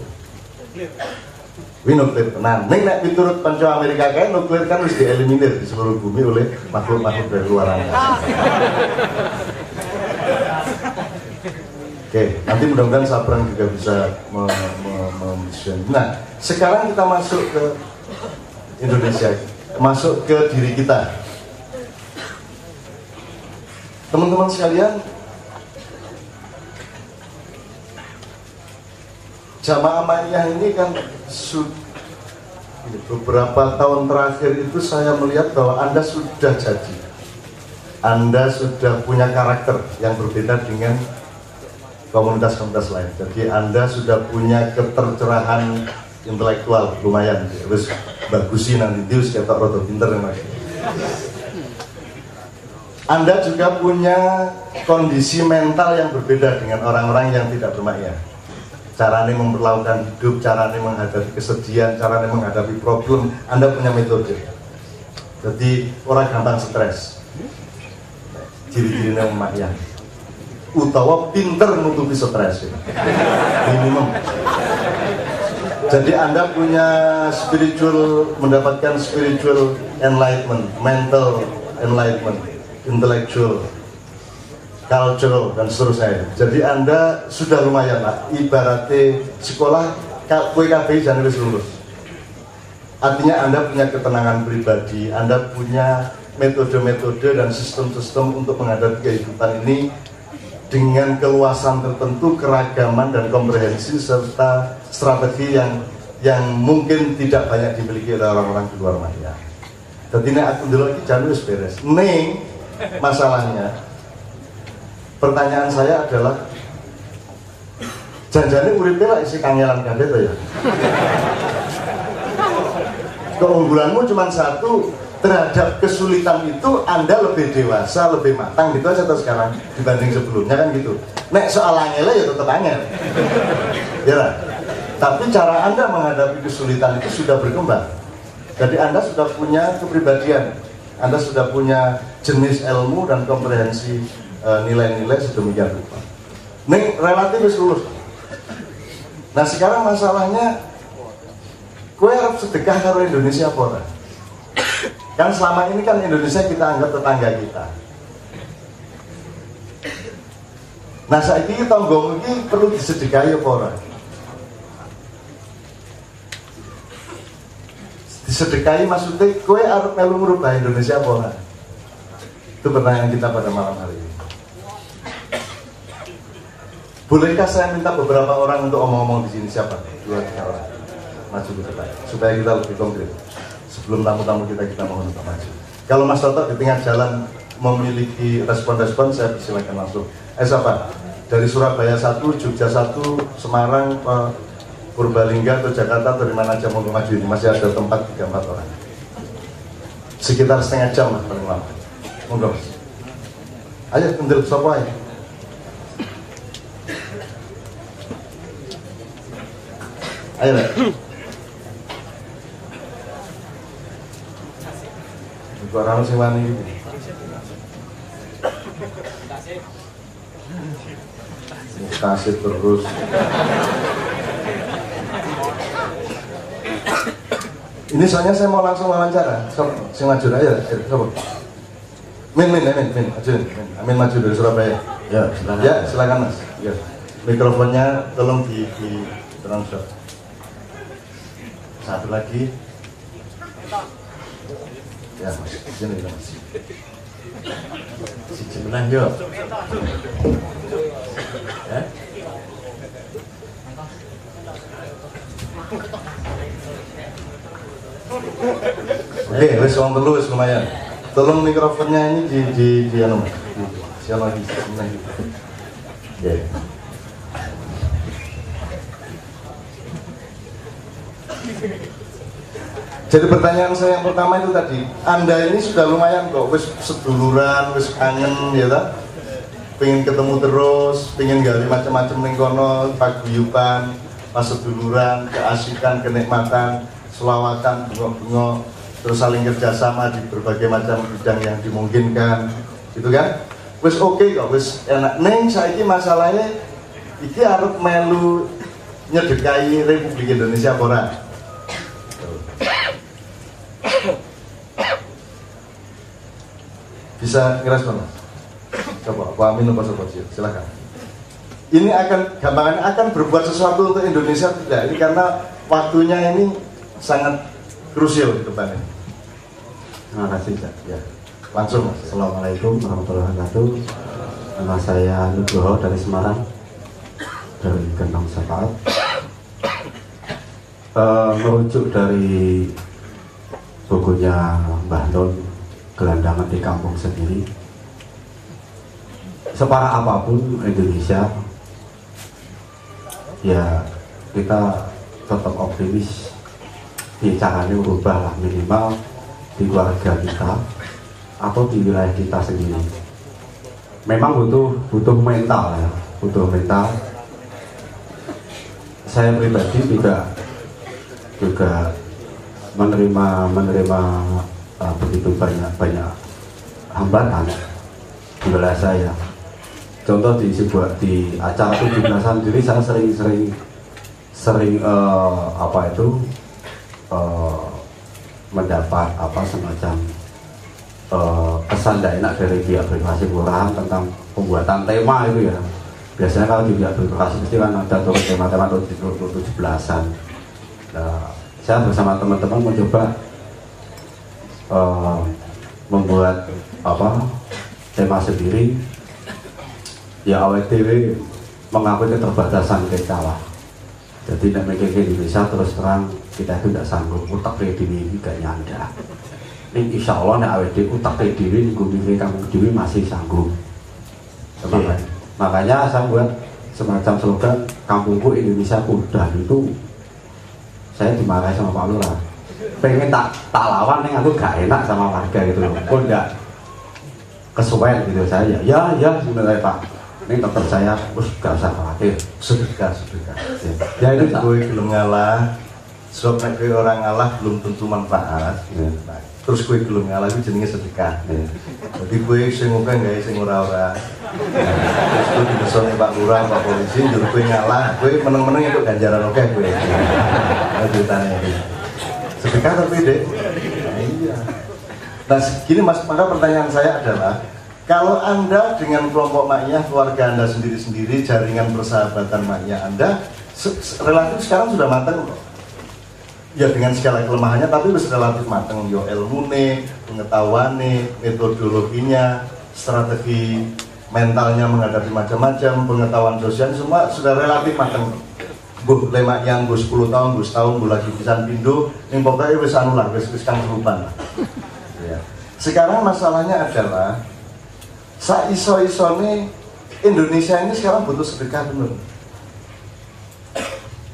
Ini nuklir tenan. Ning nek piturut panco Amerika kae nuklir kan harus dieliminir di seluruh bumi oleh makhluk-makhluk dari luar angkasa. Oke, nanti mudah-mudahan Sabrang juga bisa Nah, sekarang kita masuk ke Indonesia, masuk ke diri kita. Teman-teman sekalian, Jamaah Ma'iyah ini kan beberapa tahun terakhir itu saya melihat bahwa Anda sudah jadi, Anda sudah punya karakter yang berbeda dengan komunitas-komunitas lain. Jadi Anda sudah punya ketercerahan intelektual lumayan, terus bagusin nanti dius ketok roto pinter mas. Anda juga punya kondisi mental yang berbeda dengan orang-orang yang tidak bermakyah. Caranya memperlakukan hidup, caranya menghadapi kesedihan, caranya menghadapi problem, Anda punya metode. Jadi orang gampang stres. Ciri-cirinya memakyah. Utawa pinter nutupi stres. Minimum. Jadi Anda punya mendapatkan spiritual enlightenment, mental enlightenment, intellectual, cultural, dan seterusnya. Jadi Anda sudah lumayan lah, ibaratnya sekolah KPKB jangan wis lulus. Artinya Anda punya ketenangan pribadi, Anda punya metode-metode dan sistem-sistem untuk menghadapi kehidupan ini dengan keluasan tertentu, keragaman dan komprehensi, serta strategi yang mungkin tidak banyak dimiliki oleh orang-orang di luar Maya. Jadi ini aku dulu lagi jangan wis beres. Nih masalahnya, pertanyaan saya adalah, janjane uripe lah isi kangelan kabeh to ya. Keunggulanmu cuma satu, terhadap kesulitan itu Anda lebih dewasa, lebih matang gitu aja terus sekarang dibanding sebelumnya kan gitu. Nek soal angel ya tetap angel. Ya lah. Tapi cara Anda menghadapi kesulitan itu sudah berkembang. Jadi Anda sudah punya kepribadian, Anda sudah punya jenis ilmu dan komprehensi nilai-nilai sedemikian rupa. Nih relatif lulus. Nah sekarang masalahnya, kue harus sedekah karo Indonesia apa ora? Kan selama ini kan Indonesia kita anggap tetangga kita. Nah saiki tanggamu iki perlu disedekahi apa ora? Disedekahi maksudnya kue arep melu merubah Indonesia apa ora? Itu pertanyaan kita pada malam hari ini. Bolehkah saya minta beberapa orang untuk omong-omong di sini? Siapa? 2-3 orang maju ke depan supaya kita lebih konkret. Sebelum tamu-tamu kita mohon untuk maju. Kalau Mas Toto di tengah jalan memiliki respon-respon, saya persilakan langsung. Siapa? Dari Surabaya 1, Jogja 1, Semarang, Purbalingga atau Jakarta atau di mana aja mau maju ini, masih ada tempat 3-4 orang. Sekitar setengah jam lah paling lama. Monggo. Ayo kendel sapa ae. Ayo lah. Orang sing wani iki. Kasih terus. Ini soalnya saya mau langsung wawancara. Sing maju aja, coba. Min, maju. Amin maju dari Surabaya. Ya, silakan. Ya, silakan Mas. Ya. Mikrofonnya tolong di transfer. Satu lagi. Ya, Mas. Sini Mas. Si Jemenang yo. Ya. Oke, wis wong telu wis lumayan. Tolong mikrofonnya ini di anu. Siapa lagi? Oke. Jadi pertanyaan saya yang pertama itu tadi, Anda ini sudah lumayan kok, wis seduluran, wis kangen ya tak? Pengen ketemu terus, pengen gali macam-macam ning kono, paguyuban, pas seduluran, keasikan, kenikmatan, selawatan, bunga-bunga, terus saling kerjasama di berbagai macam bidang yang dimungkinkan, gitu kan? Wis oke kok, wis enak. Neng saiki masalahnya, iki arep melu nyedekai Republik Indonesia apa ora? Bisa ngerespon? Coba, Pak Amin apa sobat silakan. Ini akan gampangannya akan berbuat sesuatu untuk Indonesia tidak? Ini karena waktunya ini sangat krusial ke depannya. Terima kasih, Pak. Ya, langsung. Mas. Assalamualaikum warahmatullahi wabarakatuh. Nama saya Nugroho dari Semarang, dari Gendong Syafaat. Merujuk dari bukunya Mbah Don, Gelandangan di Kampung Sendiri. Separah apapun Indonesia, ya kita tetap optimis. Di caranya berubah lah, minimal di keluarga kita atau di wilayah kita sendiri. Memang butuh mental ya, butuh mental. Saya pribadi juga menerima begitu banyak hambatan di wilayah saya. Contoh di acara 17-an sendiri saya sering mendapat semacam kesan tidak enak dari pihak birokrasi kelurahan tentang pembuatan tema itu ya. Biasanya kalau di pihak birokrasi pasti kan ada turun tema-tema 17-an. Nah, saya bersama teman-teman mencoba membuat tema sendiri. Ya awet dewe mengakui keterbatasan kita lah. Jadi nek mikir ke Indonesia terus terang kita itu tidak sanggup, utak dewe ini gak nyanda. Ini insya Allah nek awet dewe utak dewe nih gue kampung dewe masih sanggup. Yeah. Makanya saya buat semacam slogan kampungku Indonesia udah itu. Saya dimarahi sama Pak Lurah. Pengen tak lawan nih aku gak enak sama warga gitu loh. Kok enggak kesuwen gitu saya. Ya sebenarnya Pak. Ini tetap saya gak usah khawatir. Sedekah. Ya itu gue belum ngalah. Sebab nek gue orang ngalah belum tentu manfaat. Ya. Nah, terus gue belum ngalah itu jenenge sedekah. Ya. Jadi gue sing ngomong gawe sing ora-ora. Terus gue dibesone Pak Lurah, Pak Polisi, jur gue ngalah. Gue meneng-meneng itu ganjaran oke gue. Nah, ceritanya ini. Sedekah tapi deh. Nah, iya. Nah, gini Mas, maka pertanyaan saya adalah kalau Anda dengan kelompok Ma'iyah, keluarga Anda sendiri-sendiri, jaringan persahabatan Ma'iyah Anda relatif sekarang sudah matang kok. Ya dengan segala kelemahannya tapi sudah relatif matang. Yo ilmune, pengetahuannya, metodologinya, strategi mentalnya menghadapi macam-macam, pengetahuan sosial semua sudah relatif matang. Buh lemak yang 10 tahun, 10 tahun, lagi pisan pindu, yang pokoknya wis anu lah, wis kang serupan. Ya. Sekarang masalahnya adalah iso-isone Indonesia ini sekarang butuh sedekah bener.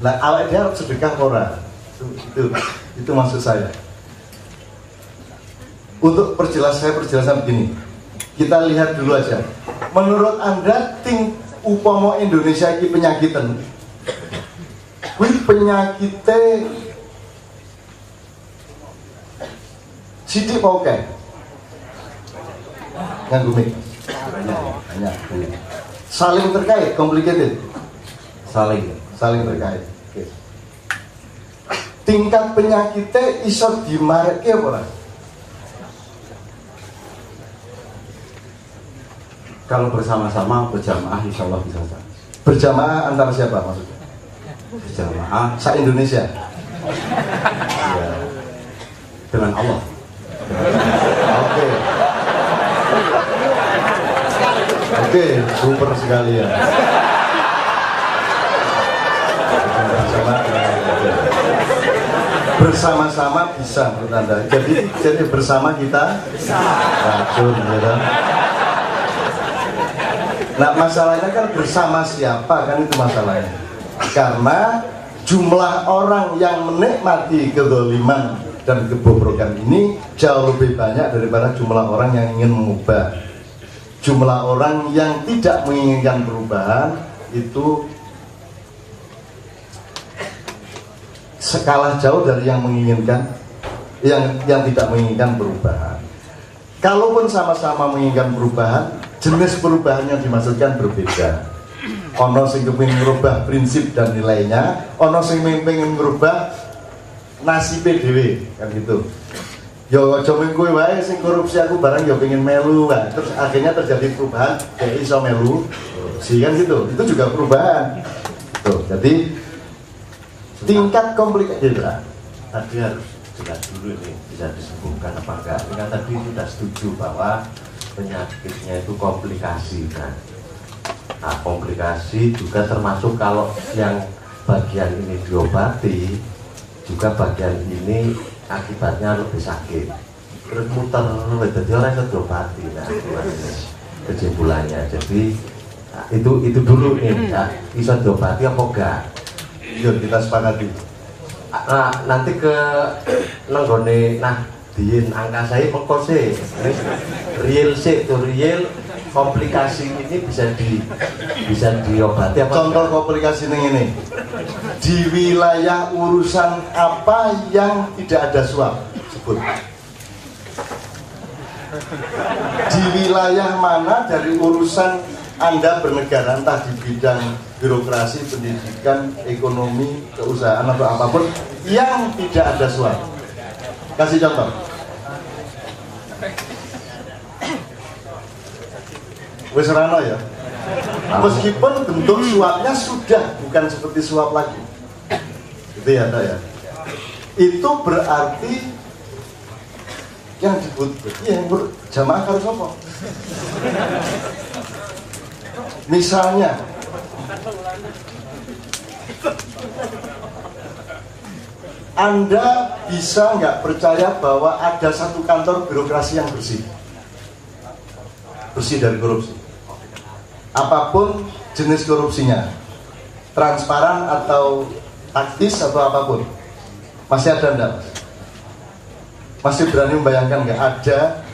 Nah, awalnya dia harus sedekah ora. Itu maksud saya. Untuk perjelasan begini. Kita lihat dulu aja. Menurut Anda umpama Indonesia ini penyakitan. Kuwi penyakitnya sithik oke. Nganggo mic. Banyak. Saling terkait, complicated. saling Terkait. Oke. Tingkat penyakitnya iso dimareke apa ora? kalau bersama-sama berjamaah insya Allah bisa Pak. Berjamaah antara siapa maksudnya? Berjamaah Se-Indonesia. ya, dengan Allah. Oke, super sekali ya. bersama-sama bisa menurut Anda. Jadi bersama kita racun, ya. Nah masalahnya kan bersama siapa kan itu masalahnya. Karena jumlah orang yang menikmati kezaliman dan kebobrokan ini jauh lebih banyak daripada jumlah orang yang ingin mengubah. Jumlah orang yang tidak menginginkan perubahan itu sekalah jauh dari yang menginginkan, yang tidak menginginkan perubahan. Kalaupun sama-sama menginginkan perubahan, jenis perubahan yang dimaksudkan berbeda. Ono sing kepengin merubah prinsip dan nilainya, ono sing pengen merubah nasib dhewe, kan gitu. Yo aja mung kowe wae sing korupsi aku barang yo pengen melu, kan. Terus akhirnya terjadi perubahan, kayak iso melu. Sih kan gitu. Itu juga perubahan. Tuh, jadi tingkat komplikasi tadi harus jelas dulu ini bisa disembuhkan apa enggak. Ini kan tadi sudah setuju bahwa penyakitnya itu komplikasi kan. Nah komplikasi juga termasuk kalau yang bagian ini diobati juga bagian ini akibatnya lebih sakit. Terus muter jadi orang yang diobati. Nah kesimpulannya. Jadi nah, itu dulu nih ya, bisa diobati apa enggak? yuk kita sepakati. Nah, nanti ke nenggone nah diin angka saya pokok sih real sih itu real komplikasi ini bisa diobati apa? Contoh komplikasi ini di wilayah urusan apa yang tidak ada suap sebut. Di wilayah mana dari urusan Anda bernegara, entah di bidang birokrasi, pendidikan, ekonomi, keusahaan atau apapun yang tidak ada suap. Kasih contoh. Wis rano ya. Meskipun bentuk suapnya sudah bukan seperti suap lagi. Itu ya, ya. Itu berarti yang yang jamaah harus apa? Misalnya Anda bisa nggak percaya bahwa ada satu kantor birokrasi yang bersih dari korupsi, apapun jenis korupsinya, transparan atau taktis atau apapun, masih ada enggak? Masih berani membayangkan nggak ada?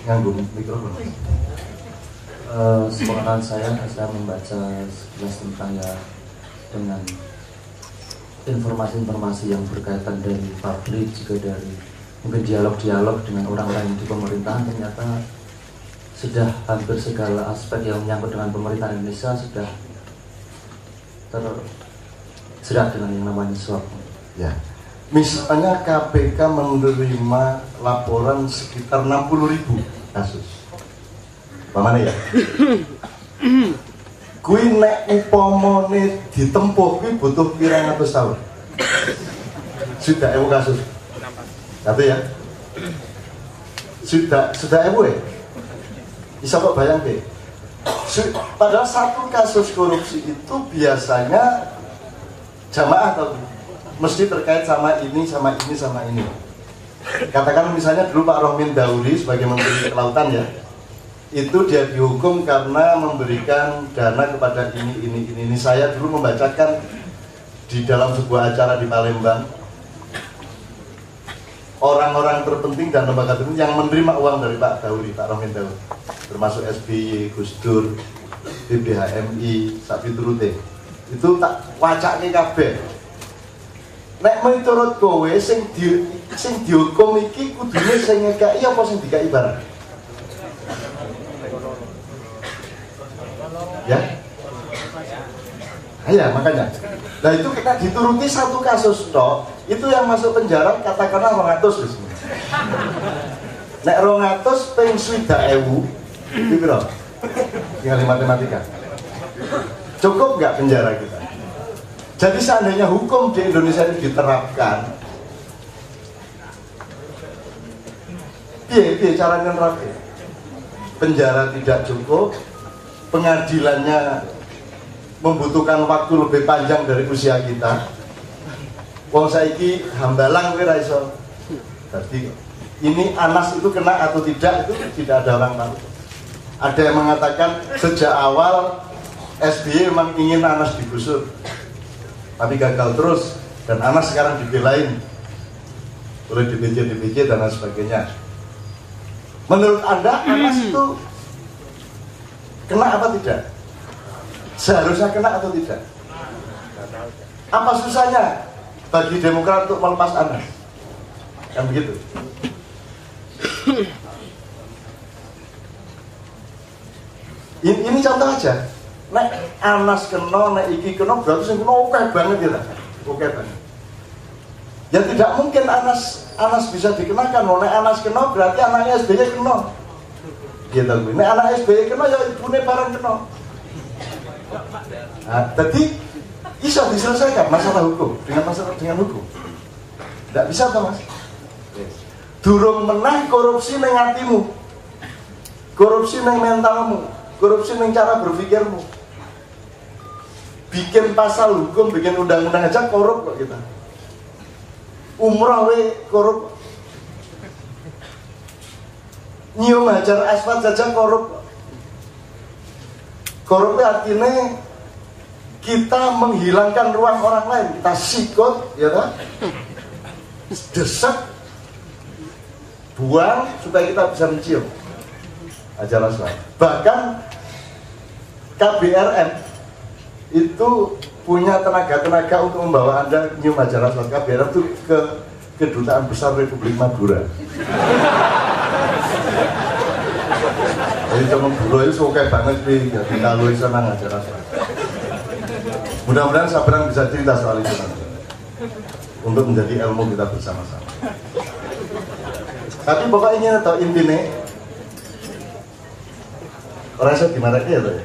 Nganggung mikrofon. Sepengetahuan saya membaca sekilas tentang ya dengan informasi-informasi yang berkaitan dari publik juga dari mungkin dialog-dialog dengan orang-orang di pemerintahan, ternyata sudah hampir segala aspek yang menyangkut dengan pemerintahan Indonesia sudah terjerat dengan yang namanya suap. Ya. Misalnya KPK menerima laporan sekitar 60.000 kasus. Bagaimana ya? Kui nek upamane ditempuh kui butuh pirang atus tahun. Sudah kasus. Tapi ya. Sudah ya. Bisa kok bayangke. Padahal satu kasus korupsi itu biasanya jamaah atau mesti terkait sama ini, sama ini, sama ini. Katakan misalnya dulu Pak Rohmin Dauri sebagai Menteri Kelautan ya, itu dia dihukum karena memberikan dana kepada ini. Saya dulu membacakan di dalam sebuah acara di Palembang, orang-orang terpenting dan lembaga terpenting yang menerima uang dari Pak Dauri, Pak Rohmin Dauri, termasuk SBY, Gus Dur, BBHMI, Sapi Turute, itu tak wacake kabeh. Nek miturut kowe sing dihukum iki kudune sing ngekeki apa sing dikai barang? Ya? Ya makanya. Nah itu kita dituruti satu kasus toh, itu yang masuk penjara katakanlah 200 wis. Nek 200 ping 60.000 iki piro? Tinggal matematika. Cukup nggak penjara kita? Jadi seandainya hukum di Indonesia ini diterapkan, piye caranya nerapkan? Penjara tidak cukup, pengadilannya membutuhkan waktu lebih panjang dari usia kita. Wong saiki hambalang kowe ra iso. Jadi ini Anas itu kena atau tidak itu tidak ada orang tahu. Ada yang mengatakan sejak awal SBY memang ingin Anas digusur, tapi gagal terus, dan Anas sekarang dibelain oleh DPC dan lain sebagainya. Menurut Anda Anas itu kena apa tidak? Seharusnya kena atau tidak? Apa susahnya bagi Demokrat untuk melepas Anas? Kan begitu. Ini contoh aja. Nek Anas kena, nek iki kena, berarti sing kena oke banget ya. Oke banget. Ya tidak mungkin Anas bisa dikenakan. Nek Anas kena berarti anaknya SBY kena. Gitu gue. Nek anak SBY kena ya ibune bareng kena. Nah, jadi bisa diselesaikan masalah hukum dengan hukum. Tidak bisa toh Mas? Durung menang korupsi neng hatimu, korupsi neng mentalmu, korupsi neng cara berpikirmu. Bikin pasal hukum, bikin undang-undang aja korup kok kita. Umrah we korup. Nyium hajar asfalt saja korup. Korup artinya kita menghilangkan ruang orang lain, kita sikut, ya kan? Desak, buang supaya kita bisa mencium hajar asfalt. Bahkan KBRM itu punya tenaga untuk membawa Anda nyium hajar asfalt. KBRM itu ke Kedutaan Besar Republik Madura. Jadi teman buru itu oke banget nih, jadi kalau senang hajar asfalt. Mudah-mudahan Sabrang bisa cerita soal itu nanti, untuk menjadi ilmu kita bersama-sama. Tapi pokoknya tahu intinya, rasa gimana dia tuh ya?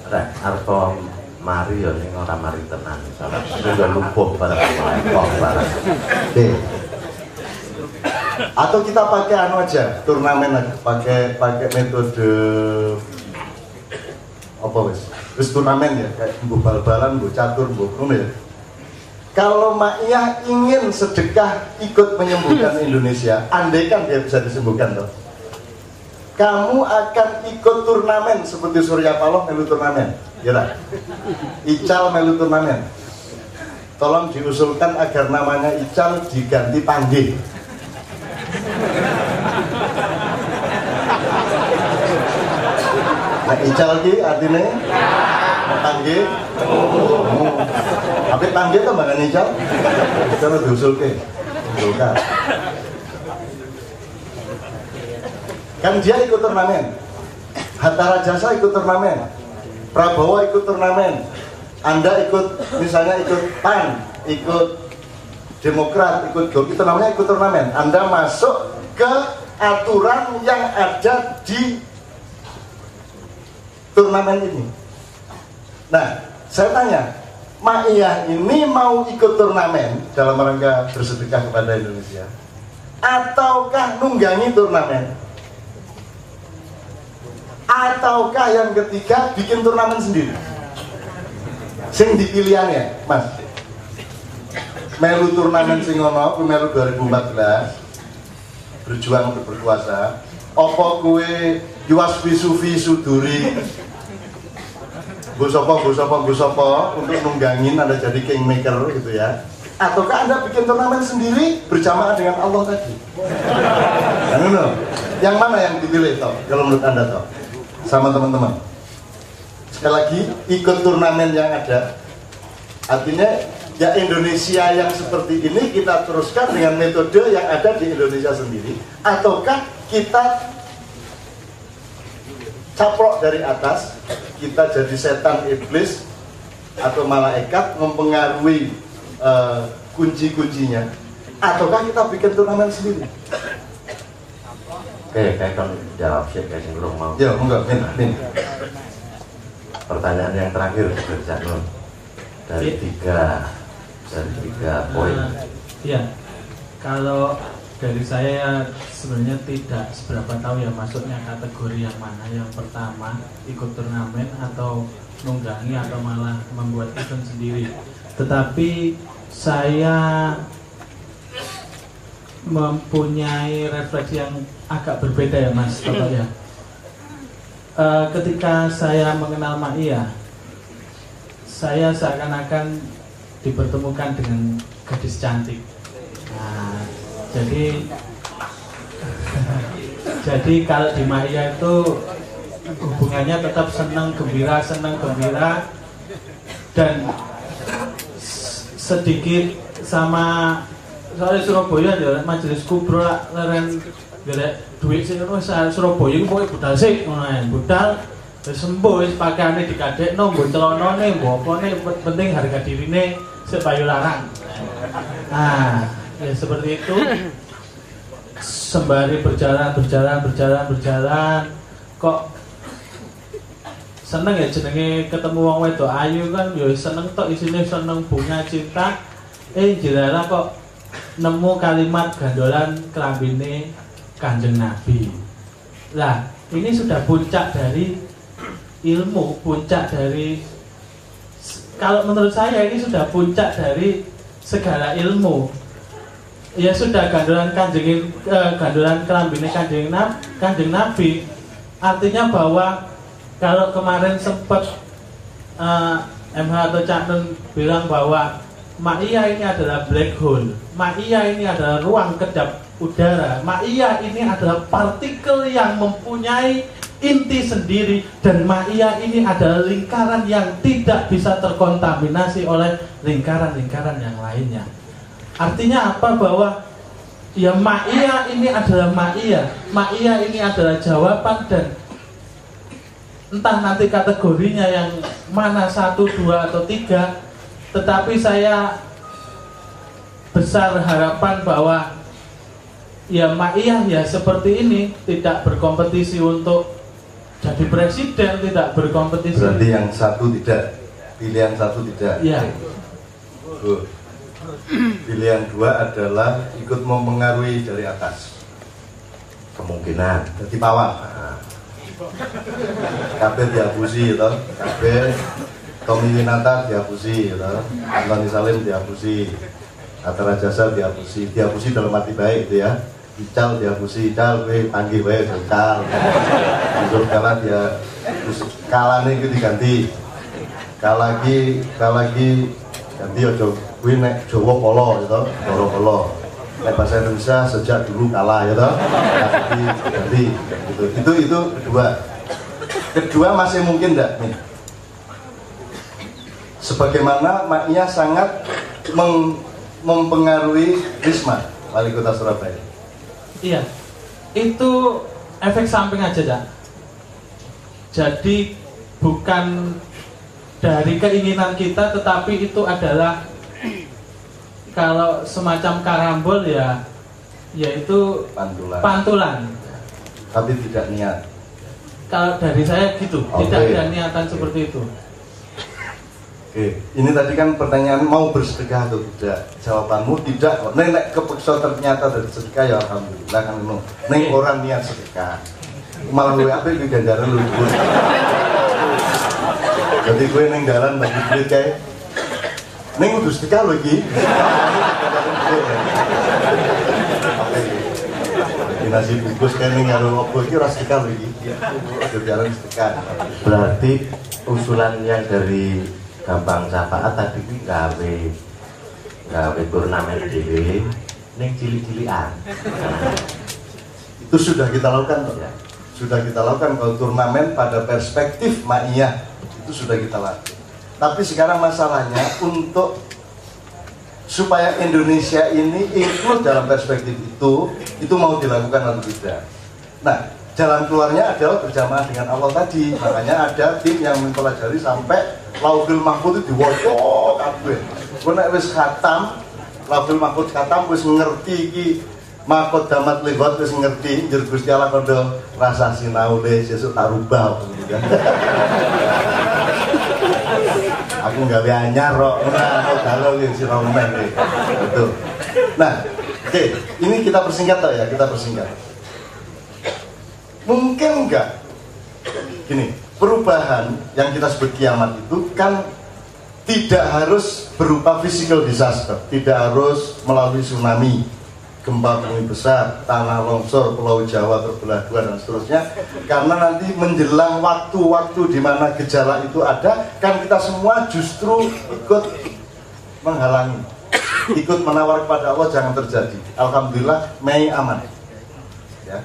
Rek, arto mari ya ning ora mari tenan. Sudah lumpuh barang barang. Oke. Atau kita pakai anu aja, turnamen aja, pakai metode apa wis turnamen ya, kayak bal-balan, catur, ya. Kalau Ma'iyah ingin sedekah ikut menyembuhkan Indonesia, andai kan dia bisa disembuhkan toh, kamu akan ikut turnamen seperti Surya Paloh melu turnamen, ya lah. Ical melu turnamen. Tolong diusulkan agar namanya Ical diganti Panggih. Nah, Ical ki artinya Panggih. Tapi Panggih itu bahkan Ical. Kalau diusulkan, kan dia ikut turnamen, Hatta Rajasa ikut turnamen, Prabowo ikut turnamen, Anda ikut, misalnya ikut PAN, ikut Demokrat, ikut GOK, itu namanya ikut turnamen. Anda masuk ke aturan yang ada di turnamen ini. Nah, saya tanya, Ma'iyah ini mau ikut turnamen dalam rangka bersedekah kepada Indonesia, ataukah nunggangi turnamen? Ataukah yang ketiga bikin turnamen sendiri? Sing dipilihannya, Mas. Melu turnamen sing ono, melu 2014, berjuang untuk berkuasa. Apa kue yuwas visu duri, gosopo untuk nunggangin Anda jadi kingmaker gitu ya? Ataukah Anda bikin turnamen sendiri berjamaah dengan Allah tadi? Yang mana yang dipilih toh? Kalau menurut Anda toh? Sama teman-teman. Sekali lagi, ikut turnamen yang ada. Artinya ya Indonesia yang seperti ini kita teruskan dengan metode yang ada di Indonesia sendiri, ataukah kita caplok dari atas, kita jadi setan iblis atau malaikat mempengaruhi kunci-kuncinya, ataukah kita bikin turnamen sendiri? Oke, kayak kamu jawab sih, kayak yang belum mau. Ya, enggak, min. Pertanyaan yang terakhir dari tiga poin. Iya, kalau dari saya sebenarnya tidak seberapa tahu ya masuknya kategori yang mana. Yang pertama ikut turnamen atau nunggangi atau malah membuat event sendiri. Tetapi saya mempunyai refleksi yang agak berbeda ya Mas Toto ya. Ketika saya mengenal Ma'iyah, saya seakan-akan dipertemukan dengan gadis cantik. Nah, jadi kalau di Ma'iyah itu hubungannya tetap senang gembira dan sedikit sama soalnya Surabaya ya majelis kubro leren gara duit sing ngono Surabaya iku pokoke budal sik ngono ae budal wis sembuh wis pakaiane dikadekno nggo celanane nggo apane penting harga dirine sik payu larang. Nah, ya seperti itu. Sembari berjalan kok seneng ya jenenge ketemu wong wedok ayu kan ya seneng tok isine seneng bunga cinta jelala kok nemu kalimat gandolan kelambine Kanjeng Nabi. Lah, ini sudah puncak dari ilmu, puncak dari kalau menurut saya ini sudah puncak dari segala ilmu. Ya sudah gandolan kelambine Kanjeng Nabi. Artinya bahwa kalau kemarin sempat MH atau Cak Nun bilang bahwa Ma'iyah ini adalah black hole, Ma'iyah ini adalah ruang kedap udara, Ma'iyah ini adalah partikel yang mempunyai inti sendiri, dan Ma'iyah ini adalah lingkaran yang tidak bisa terkontaminasi oleh lingkaran-lingkaran yang lainnya. Artinya apa? Bahwa ya Ma'iyah ini adalah Ma'iyah ini adalah jawaban, dan entah nanti kategorinya yang mana 1, 2, atau 3. Tetapi saya besar harapan bahwa ya Ma'iyah ya seperti ini, tidak berkompetisi untuk jadi presiden, tidak berkompetisi. Berarti yang satu tidak, pilihan satu tidak. Ya. Pilihan 2 adalah ikut mempengaruhi dari atas. Kemungkinan Jadi pawang. Kabeh dihapusi gitu. Kabeh Tommy Winata dihapusi gitu. Antoni Salim dihapusi. Atara Jasa dihapusi dalam arti baik itu ya. Ical dihapusi, Ical kowe panggil wae Ical. Untuk kalah dia kalane itu diganti. Kalagi ganti ojo kuwi nek Jawa polo gitu, Jawa polo. Nek bahasa Indonesia sejak dulu kalah gitu. Ganti gitu. Itu kedua masih mungkin enggak nih. Sebagaimana Ma'iyah sangat mempengaruhi Risma, wali kota Surabaya. Iya, itu efek samping aja, Cak. Jadi bukan dari keinginan kita, tetapi itu adalah kalau semacam karambol ya, yaitu pantulan. Tapi tidak niat. Kalau dari saya gitu, tidak ada niatan seperti itu. Oke, ini tadi kan pertanyaan mau bersedekah atau tidak? Jawabanmu tidak. Nek kepeksa ternyata dari sedekah ya alhamdulillah kan ngono. Nek orang niat sedekah. Malah luwih apik kuwi ganjaran luwih dhuwur. Jadi gue neng dalan bagi duit kae. Neng kudu sedekah lho iki. Nasi bungkus kae ning karo opo iki ora sedekah lho iki. Kudu jalan sedekah. berarti usulan yang dari Gampang Syafaat tadi ini gawe turnamen dhewe ning cilik-cilikan. Itu sudah kita lakukan ya. Sudah kita lakukan kalau turnamen pada perspektif Ma'iyah itu sudah kita lakukan. Tapi sekarang masalahnya untuk supaya Indonesia ini include dalam perspektif itu mau dilakukan atau tidak. Nah, jalan keluarnya adalah berjamaah dengan Allah tadi. Makanya ada tim yang mempelajari sampai Lauhul Mahfuz itu diwaca kabeh. Kowe nek wis khatam, Lauhul Mahfuz khatam wis ngerti iki makot damat lewat wis ngerti njur Gusti Allah kondo rasa sinau le sesuk tak rubah gitu kan. Aku gawe anyar kok ora ono dalil sing sinau men gitu. Nah, Oke, ini kita persingkat toh ya, kita persingkat. Mungkin enggak? Gini, perubahan yang kita sebut kiamat itu kan tidak harus berupa physical disaster, tidak harus melalui tsunami, gempa bumi besar, tanah longsor, pulau Jawa terbelah dua dan seterusnya. Karena nanti menjelang waktu-waktu di mana gejala itu ada, kan kita semua justru ikut menghalangi, ikut menawar kepada Allah jangan terjadi. Alhamdulillah Mei aman. Ya.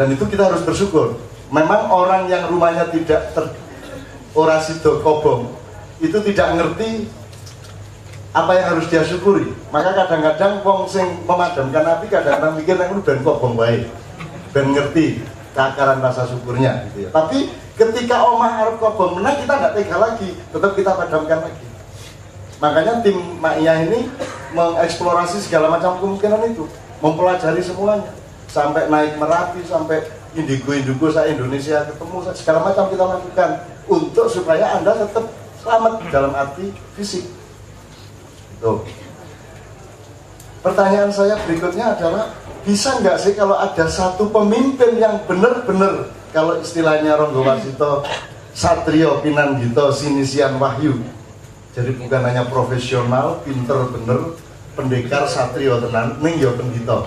Dan itu kita harus bersyukur. Memang orang yang rumahnya tidak orasi kobong itu tidak ngerti apa yang harus dia syukuri. Maka kadang-kadang wong sing memadamkan api kadang-kadang mikir nek ben kobong baik, ben ngerti takaran rasa syukurnya gitu ya. Tapi ketika omah arep kobong menang kita nggak tega lagi, tetap kita padamkan lagi. Makanya tim Ma'iyah ini mengeksplorasi segala macam kemungkinan itu, mempelajari semuanya, sampai naik Merapi, sampai indigo saya Indonesia ketemu, segala macam kita lakukan untuk supaya Anda tetap selamat dalam arti fisik. Tuh. Pertanyaan saya berikutnya adalah, bisa nggak sih kalau ada satu pemimpin yang benar-benar, kalau istilahnya Ronggo Warsito, Satrio Pinanggito Sinisian Wahyu, jadi bukan hanya profesional, pinter bener, pendekar satrio tenan, ning ya pendito.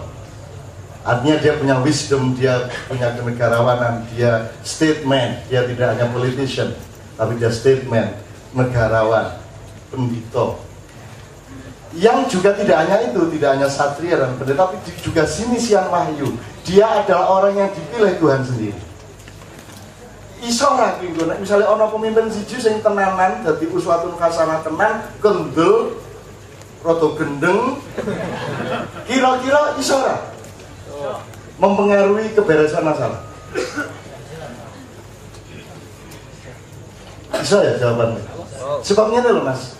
Artinya dia punya wisdom, dia punya kenegarawanan, dia statesman, dia tidak hanya politician, tapi dia statesman, negarawan, pendito. Yang juga tidak hanya itu, tidak hanya satria dan pendeta, tapi juga Sinisian Wahyu. Dia adalah orang yang dipilih Tuhan sendiri. Iso ra ki nggo nek misale ana pemimpin siji sing tenanan dadi uswatun hasanah tenan, kendel, rada gendeng, kira-kira iso ra mempengaruhi keberesan masalah? Bisa ya jawabannya? Sebabnya lho Mas,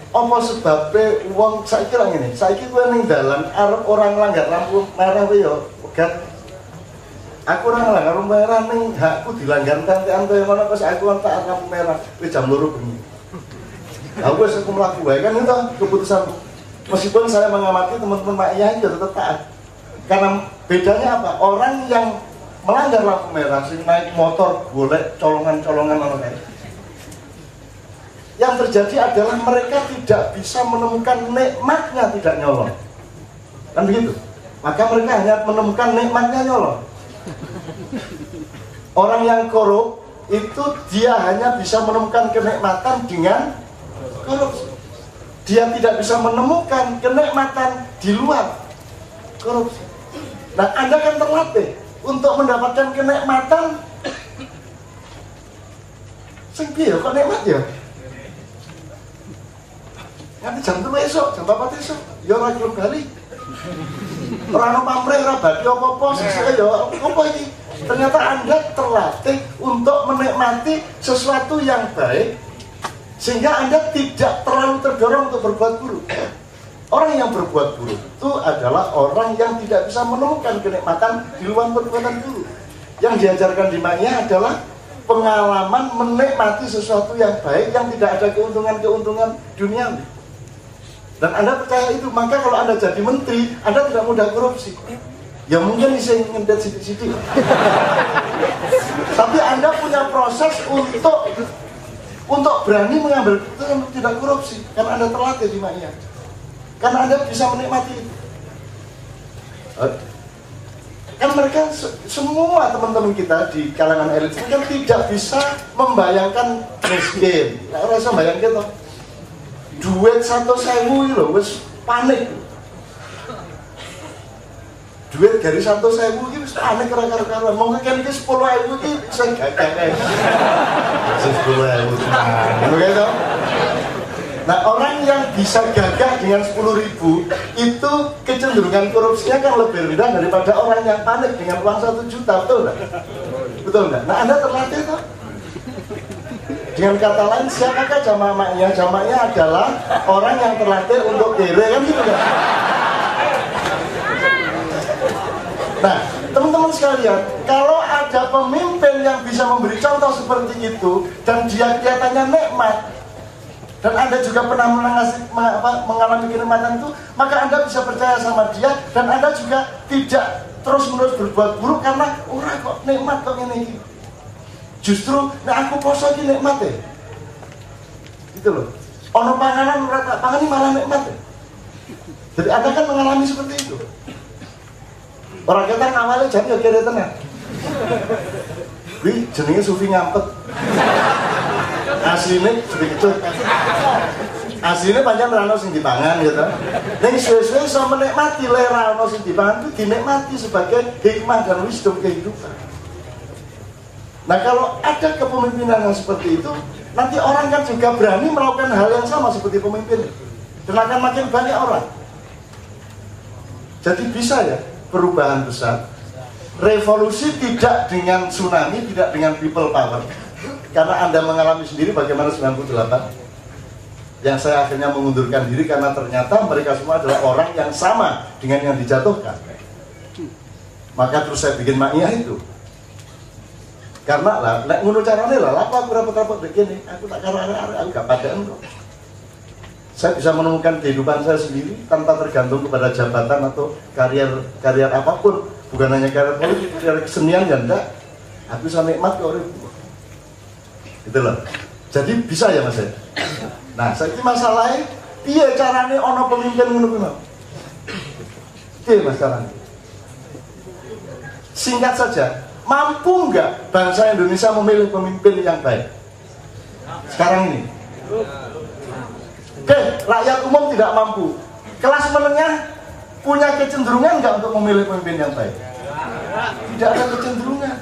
apa sebabnya uang saiki lah ngene, saiki kowe ning dalan arep orang langgar lampu merah kowe yo pegat. Aku ora ngelanggar lampu merah ning hakku dilanggar kantean kowe ngono pas aku tak lampu merah kowe jam 2 bengi. Aku wis aku mlaku wae kan itu keputusan. Meskipun saya mengamati teman-teman Ma'iyah itu tetap taat. Karena bedanya apa? Orang yang melanggar lampu merah, sing naik motor, golek colongan-colongan ono kae. Yang terjadi adalah mereka tidak bisa menemukan nikmatnya tidak nyolong. Kan begitu? Maka mereka hanya menemukan nikmatnya nyolong. Orang yang korup itu dia hanya bisa menemukan kenikmatan dengan korupsi. Dia tidak bisa menemukan kenikmatan di luar korupsi. Nah, Anda kan terlatih untuk mendapatkan kenikmatan. Sing piye kok nikmat ya? Nanti jam 2 esok, jam 4 esok, ya ora gelem gali. Ora ono pamrih, ora badi apa-apa, sesuk ya apa iki? Ternyata Anda terlatih untuk menikmati sesuatu yang baik sehingga Anda tidak terlalu terdorong untuk berbuat buruk. Orang yang berbuat buruk itu adalah orang yang tidak bisa menemukan kenikmatan di luar perbuatan buruk. Yang diajarkan di Ma'iyah adalah pengalaman menikmati sesuatu yang baik yang tidak ada keuntungan-keuntungan duniawi. Dan Anda percaya itu, maka kalau Anda jadi menteri, Anda tidak mudah korupsi. Ya mungkin bisa ngendet sidik-sidik. Tapi Anda punya proses untuk berani mengambil keputusan untuk tidak korupsi, karena Anda terlatih di Ma'iyah. Karena Anda bisa menikmati itu. Kan mereka semua teman-teman kita di kalangan elit kan tidak bisa membayangkan miskin. Nggak rasa bayangkan toh. Duit 100.000 lho wis panik. Duit dari 100.000 iki wis panik karo-karo. Monggo kan iki 10.000 iki sing gagah kae. 10.000 tenan. Gitu. Nah, orang yang bisa gagah dengan 10.000 itu kecenderungan korupsinya kan lebih rendah daripada orang yang panik dengan uang 1 juta, betul nggak? Betul nggak? Nah, Anda terlatih toh? Dengan kata lain, siapakah jamaah Ma'iyah? Jamaahnya adalah orang yang terlatih untuk kere, kan gitu kan? Nah, teman-teman sekalian, kalau ada pemimpin yang bisa memberi contoh seperti itu dan dia kelihatannya nikmat, dan Anda juga pernah mengalami kenikmatan itu, maka Anda bisa percaya sama dia, dan Anda juga tidak terus-menerus berbuat buruk karena ora kok nikmat kok ini. Justru aku poso iki nikmat ya. Gitu loh. Ono panganan ora tak pangani malah nikmat ya. Jadi Anda kan mengalami seperti itu. Orang kita awalnya jadi ya kira tenang. Wih, jenenge sufi ngampet. Aslinya sedikit. Aslinya panjang rano sing dipangan gitu. Ning suwe-suwe iso menikmati le rano sing dipangan itu dinikmati sebagai hikmah dan wisdom kehidupan. Nah, kalau ada kepemimpinan yang seperti itu, nanti orang kan juga berani melakukan hal yang sama seperti pemimpin. Dan akan makin banyak orang. Jadi bisa ya perubahan besar. Revolusi tidak dengan tsunami, tidak dengan people power. Karena Anda mengalami sendiri bagaimana 98 yang saya akhirnya mengundurkan diri karena ternyata mereka semua adalah orang yang sama dengan yang dijatuhkan. Maka terus saya bikin Ma'iyah itu. Karena lah, menurut caranya lah, aku rapot-rapot begini, aku tak karena aku gak padaan kok. Saya bisa menemukan kehidupan saya sendiri tanpa tergantung kepada jabatan atau karier apapun. Bukan hanya karier politik, karier kesenian ya enggak. Aku bisa nikmat kok. Gitu loh. Jadi bisa ya Mas ya. Nah, saiki masalahnya piye carane ana pemimpin ngono kuwi. Piye Mas carane? Singkat saja, mampu enggak bangsa Indonesia memilih pemimpin yang baik? Sekarang ini. Oke, rakyat umum tidak mampu. Kelas menengah punya kecenderungan enggak untuk memilih pemimpin yang baik? Tidak ada kecenderungan.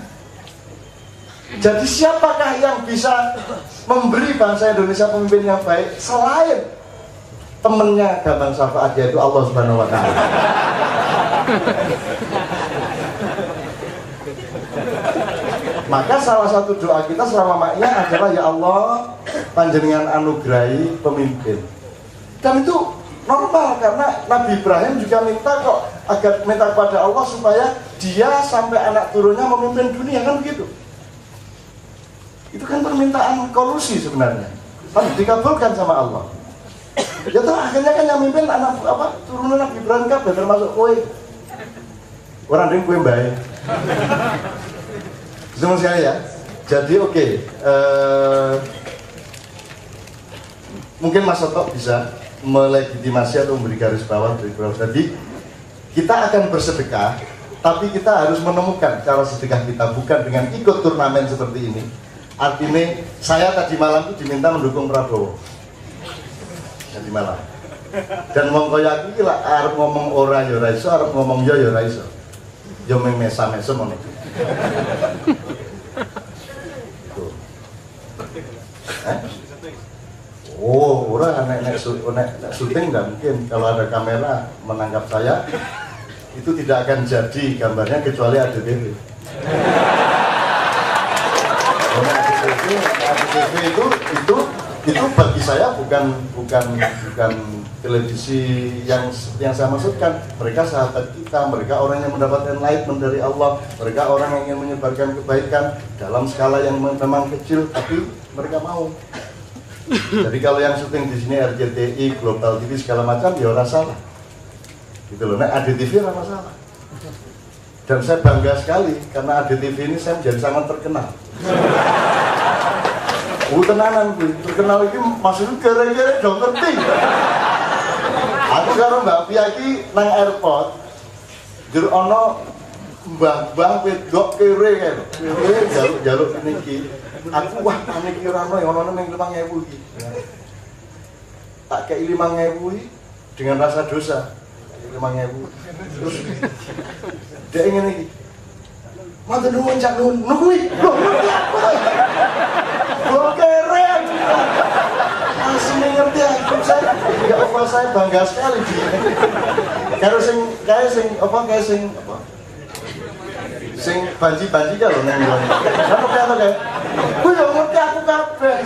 Jadi siapakah yang bisa memberi bangsa Indonesia pemimpin yang baik selain temennya Gambang Syafaat, yaitu Allah Subhanahu wa Ta'ala. Maka salah satu doa kita selama Ma'iyah adalah, ya Allah, panjenengan anugerahi pemimpin. Dan itu normal karena Nabi Ibrahim juga minta kok, agar minta kepada Allah supaya dia sampai anak turunnya memimpin dunia, kan begitu. Itu kan permintaan kolusi sebenarnya, tapi dikabulkan sama Allah. Ya toh akhirnya kan yang mimpin anak turunan Nabi Ibrahim kabeh termasuk kowe. Orang ring kowe mbae. Semua sekali ya. Jadi oke. Mungkin Mas Toto bisa melegitimasi atau memberi garis bawah dari bawah. Jadi kita akan bersedekah, tapi kita harus menemukan cara sedekah kita bukan dengan ikut turnamen seperti ini. Artinya saya tadi malam itu diminta mendukung Prabowo tadi malam, dan wong kaya aku iki lak arep ngomong ora ya ora iso, arep ngomong ya ora iso, yo mung mesa-mesa ngono iki. Oh, ora nek syuting nggak mungkin. Kalau ada kamera menangkap saya, itu tidak akan jadi gambarnya kecuali ada TV. ADTV itu bagi saya bukan televisi yang saya maksudkan. Mereka sahabat kita, mereka orang yang mendapatkan enlightenment dari Allah, mereka orang yang ingin menyebarkan kebaikan dalam skala yang memang kecil, tapi mereka mau. Jadi kalau yang syuting di sini RCTI, Global TV segala macam, ya ora salah. Gitu loh, nah ADTV ora masalah. Dan saya bangga sekali karena ADTV ini saya menjadi sangat terkenal. Tenanan gue, terkenal ini maksudnya kere-kere dong ngerti. Aku karo Mbak Piyaki nang airport, jero ono mbah-mbah wedok kere kan. Jaluk niki. Aku wah panik ki ora ono ya ono ning 5.000 iki. Tak kei 5.000 dengan rasa dosa. 5.000. Terus dia ingin iki. Mantu nuwun cak nuwun kuwi. Keren. Masih ngerti aku saya. Ya apa saya bangga sekali di. Karo sing banji-banji kalau nang ngono. Sampe kaya kae. Kuwi yo ngerti aku kabeh.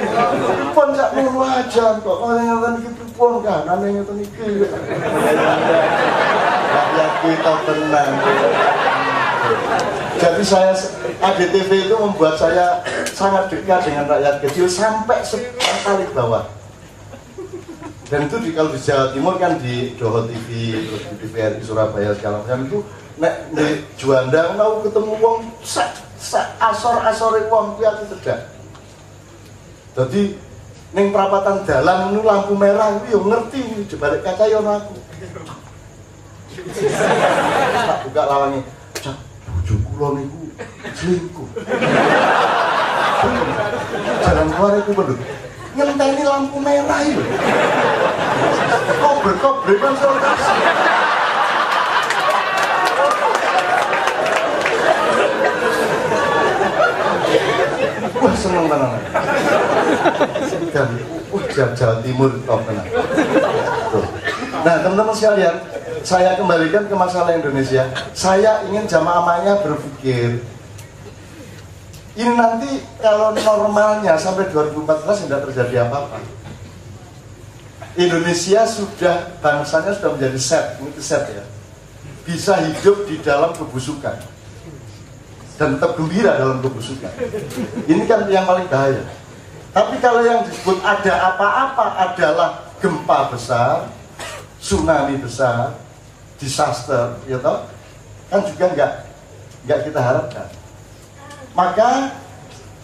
Pun sak ngono aja kok ngono iki pripun kan ane ngoten iki. Rakyat kita tenang. Jadi saya ADTV itu membuat saya sangat dekat dengan rakyat kecil sampai sekali bawah. Dan itu kalau di Jawa Timur kan di Doho TV, terus di TVRI Surabaya segala macam itu nek di Juanda mau ketemu wong asor-asore wong kuwi aku cedak. Dadi ning perapatan dalan nu lampu merah kuwi yo ngerti di balik kaca yo aku. Tak buka lawange, "Cak, bojo kula niku selingkuh." Jalan keluar itu bener. Ngenteni lampu merah itu. Kober kan soalnya. Wah seneng tenan. Dan Jawa Timur top tenan. Nah teman-teman sekalian, saya kembalikan ke masalah Indonesia. Saya ingin jamaah Ma'iyah berpikir, ini nanti kalau normalnya sampai 2014 tidak terjadi apa-apa. Indonesia sudah, bangsanya sudah menjadi ini set ya. Bisa hidup di dalam kebusukan dan tetap gembira dalam kebusukan. Ini kan yang paling bahaya. Tapi kalau yang disebut ada apa-apa adalah gempa besar, tsunami besar, disaster, ya toh, kan juga nggak kita harapkan. Maka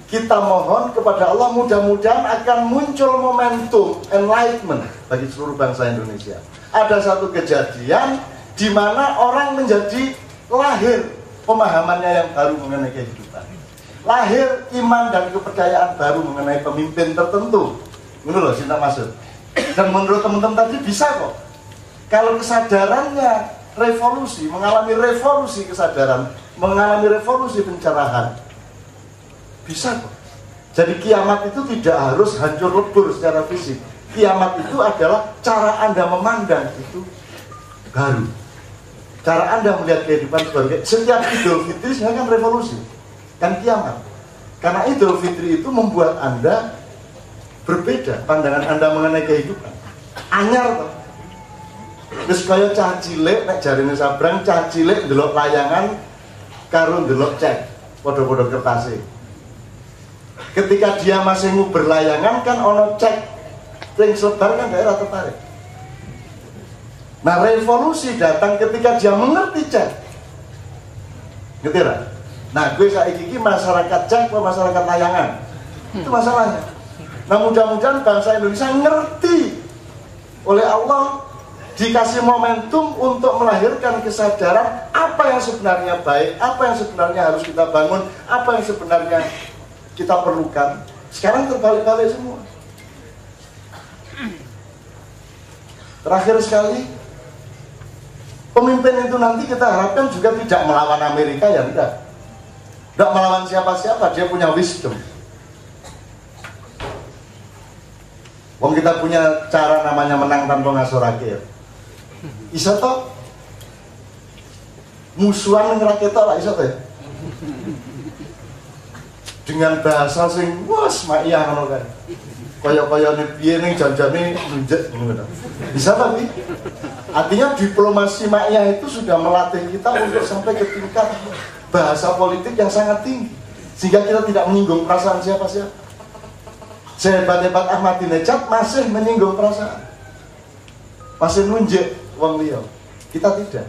kita mohon kepada Allah mudah-mudahan akan muncul momentum enlightenment bagi seluruh bangsa Indonesia. Ada satu kejadian di mana orang menjadi lahir pemahamannya yang baru mengenai kehidupan. Lahir iman dan kepercayaan baru mengenai pemimpin tertentu. Ini loh cinta maksud. Dan menurut teman-teman tadi bisa kok. Kalau kesadarannya revolusi, mengalami revolusi kesadaran, mengalami revolusi pencerahan, bisa kok. Jadi kiamat itu tidak harus hancur lebur secara fisik. Kiamat itu adalah cara Anda memandang itu baru. Cara Anda melihat kehidupan sebagai setiap Idul Fitri sebenarnya kan revolusi, kan kiamat. Karena Idul Fitri itu membuat Anda berbeda pandangan Anda mengenai kehidupan. Anyar toh. Terus kaya cah cilik nek jarine sabrang cah cilik ndelok layangan karo ndelok cek padha-padha kertase. Ketika dia masih nguber layangan kan ono cek sing sebar kan daerah tertarik. Nah revolusi datang ketika dia mengerti cek. Ngerti ra? Nah gue saiki iki masyarakat cek atau masyarakat layangan? Itu masalahnya. Nah mudah-mudahan bangsa Indonesia ngerti oleh Allah, dikasih momentum untuk melahirkan kesadaran apa yang sebenarnya baik, apa yang sebenarnya harus kita bangun, apa yang sebenarnya kita perlukan. Sekarang terbalik-balik semua. Terakhir sekali, pemimpin itu nanti kita harapkan juga tidak melawan Amerika, ya enggak. Tidak melawan siapa-siapa, dia punya wisdom. Wong kita punya cara namanya menang tanpa ngasorake. Iso toh musuhan ngerake toh lah iso toh. Dengan bahasa sing wes Ma'iyah ngono kan. Kaya-kayane piye ning janjane nunjuk ngono. Bisa tapi artinya diplomasi Ma'iyah itu sudah melatih kita untuk sampai ke tingkat bahasa politik yang sangat tinggi sehingga kita tidak menyinggung perasaan siapa-siapa. Sehebat-hebat Ahmadinejad masih menyinggung perasaan, masih nunjuk wong liya. Kita tidak,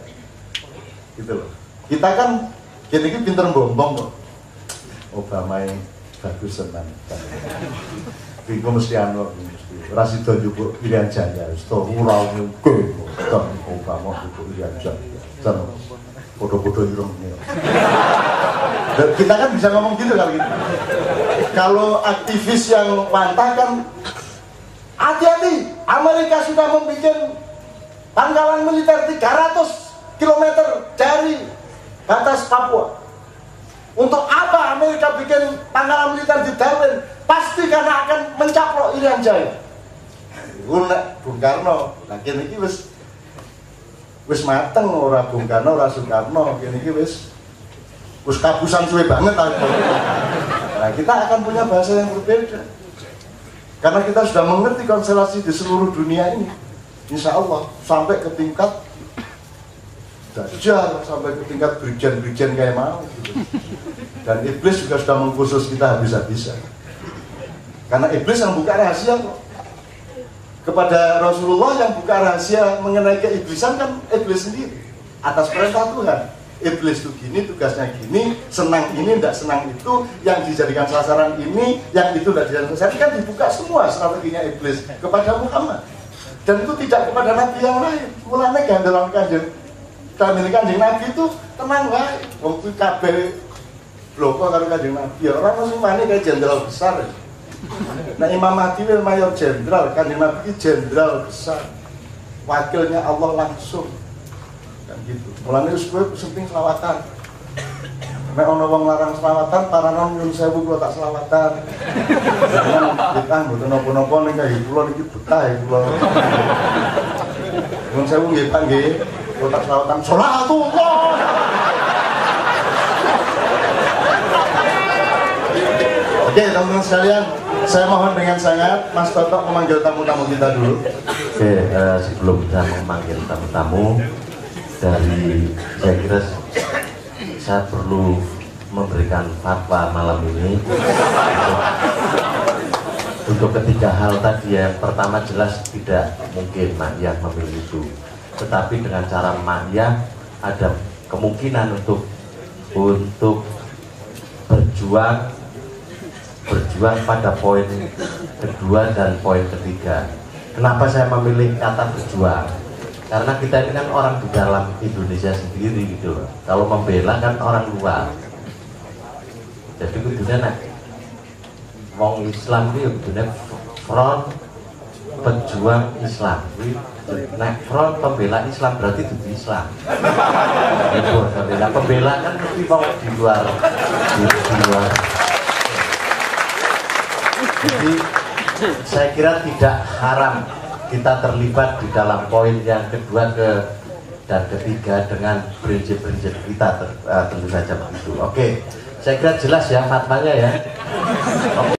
gitu loh. Kita kan gini pinter bombong kok. Obama yang bagus senang. Bingung mesti anu, Rasido juga pilihan jaya. Sto urau ngke, Obama juga pilihan jaya. Senang, bodoh-bodoh irung ini. Kita kan bisa ngomong gitu kali gitu. Kalau aktivis yang pantah kan hati-hati, Amerika sudah membuat pangkalan militer 300 km dari batas Papua. Untuk apa Amerika bikin pangkalan militer di Darwin? Pasti karena akan mencaplok Irian Jaya. Unek Bung Karno, nah kini wis mateng ora Bung Karno, ora Soekarno, kini wis kabusan suwe banget. Nah, kita akan punya bahasa yang berbeda karena kita sudah mengerti konstelasi di seluruh dunia ini. Insya Allah sampai ke tingkat Dajjal, sampai ke tingkat brigjen-brigjen kayak mau gitu. Dan iblis juga sudah mengkhusus kita habis-habisan karena iblis yang buka rahasia kok. Kepada Rasulullah yang buka rahasia mengenai keiblisan kan iblis sendiri atas perintah Tuhan. Iblis itu gini, tugasnya gini, senang ini, tidak senang itu, yang dijadikan sasaran ini, yang itu tidak dijadikan sasaran. Kan dibuka semua strateginya iblis kepada Muhammad. Dan itu tidak kepada Nabi yang lain. Mulanya gandalan kanjeng Nabi itu tenang lah. Waktu kabeh bloko kalau kanjeng Nabi, orang masih mana kayak jenderal besar. Nah Imam Mahdi itu mayor jenderal, kanjeng Nabi itu jenderal besar. Wakilnya Allah langsung. Kan gitu. Mulane wis kowe penting selawatan. Nek ana wong larang selawatan, paranon nyun sewu kula tak selawatan. Kita mboten napa-napa ning kaya kula niki betah ya kula. Nyun sewu nggih Pak nggih. Kula tak selawatan salatullah. Oke, teman-teman sekalian, saya mohon dengan sangat Mas Toto memanggil tamu-tamu kita dulu. Oke, sebelum kita memanggil tamu-tamu, dari saya kira saya perlu memberikan fatwa malam ini untuk ketiga hal tadi. Yang pertama jelas tidak mungkin Ma'iyah memilih itu, tetapi dengan cara Ma'iyah ada kemungkinan untuk berjuang pada poin kedua dan poin ketiga. Kenapa saya memilih kata berjuang? Karena kita ini kan orang di dalam Indonesia sendiri gitu loh. Kalau membela kan orang luar. Jadi kudunya nak wong Islam itu kudunya front pejuang Islam. Nah, front pembela Islam berarti itu Islam. Pembela kan mesti mau di luar. Jadi saya kira tidak haram kita terlibat di dalam poin yang kedua dan ketiga dengan prinsip-prinsip kita tentu saja begitu. Oke, saya kira jelas ya fatwanya ya. Oke.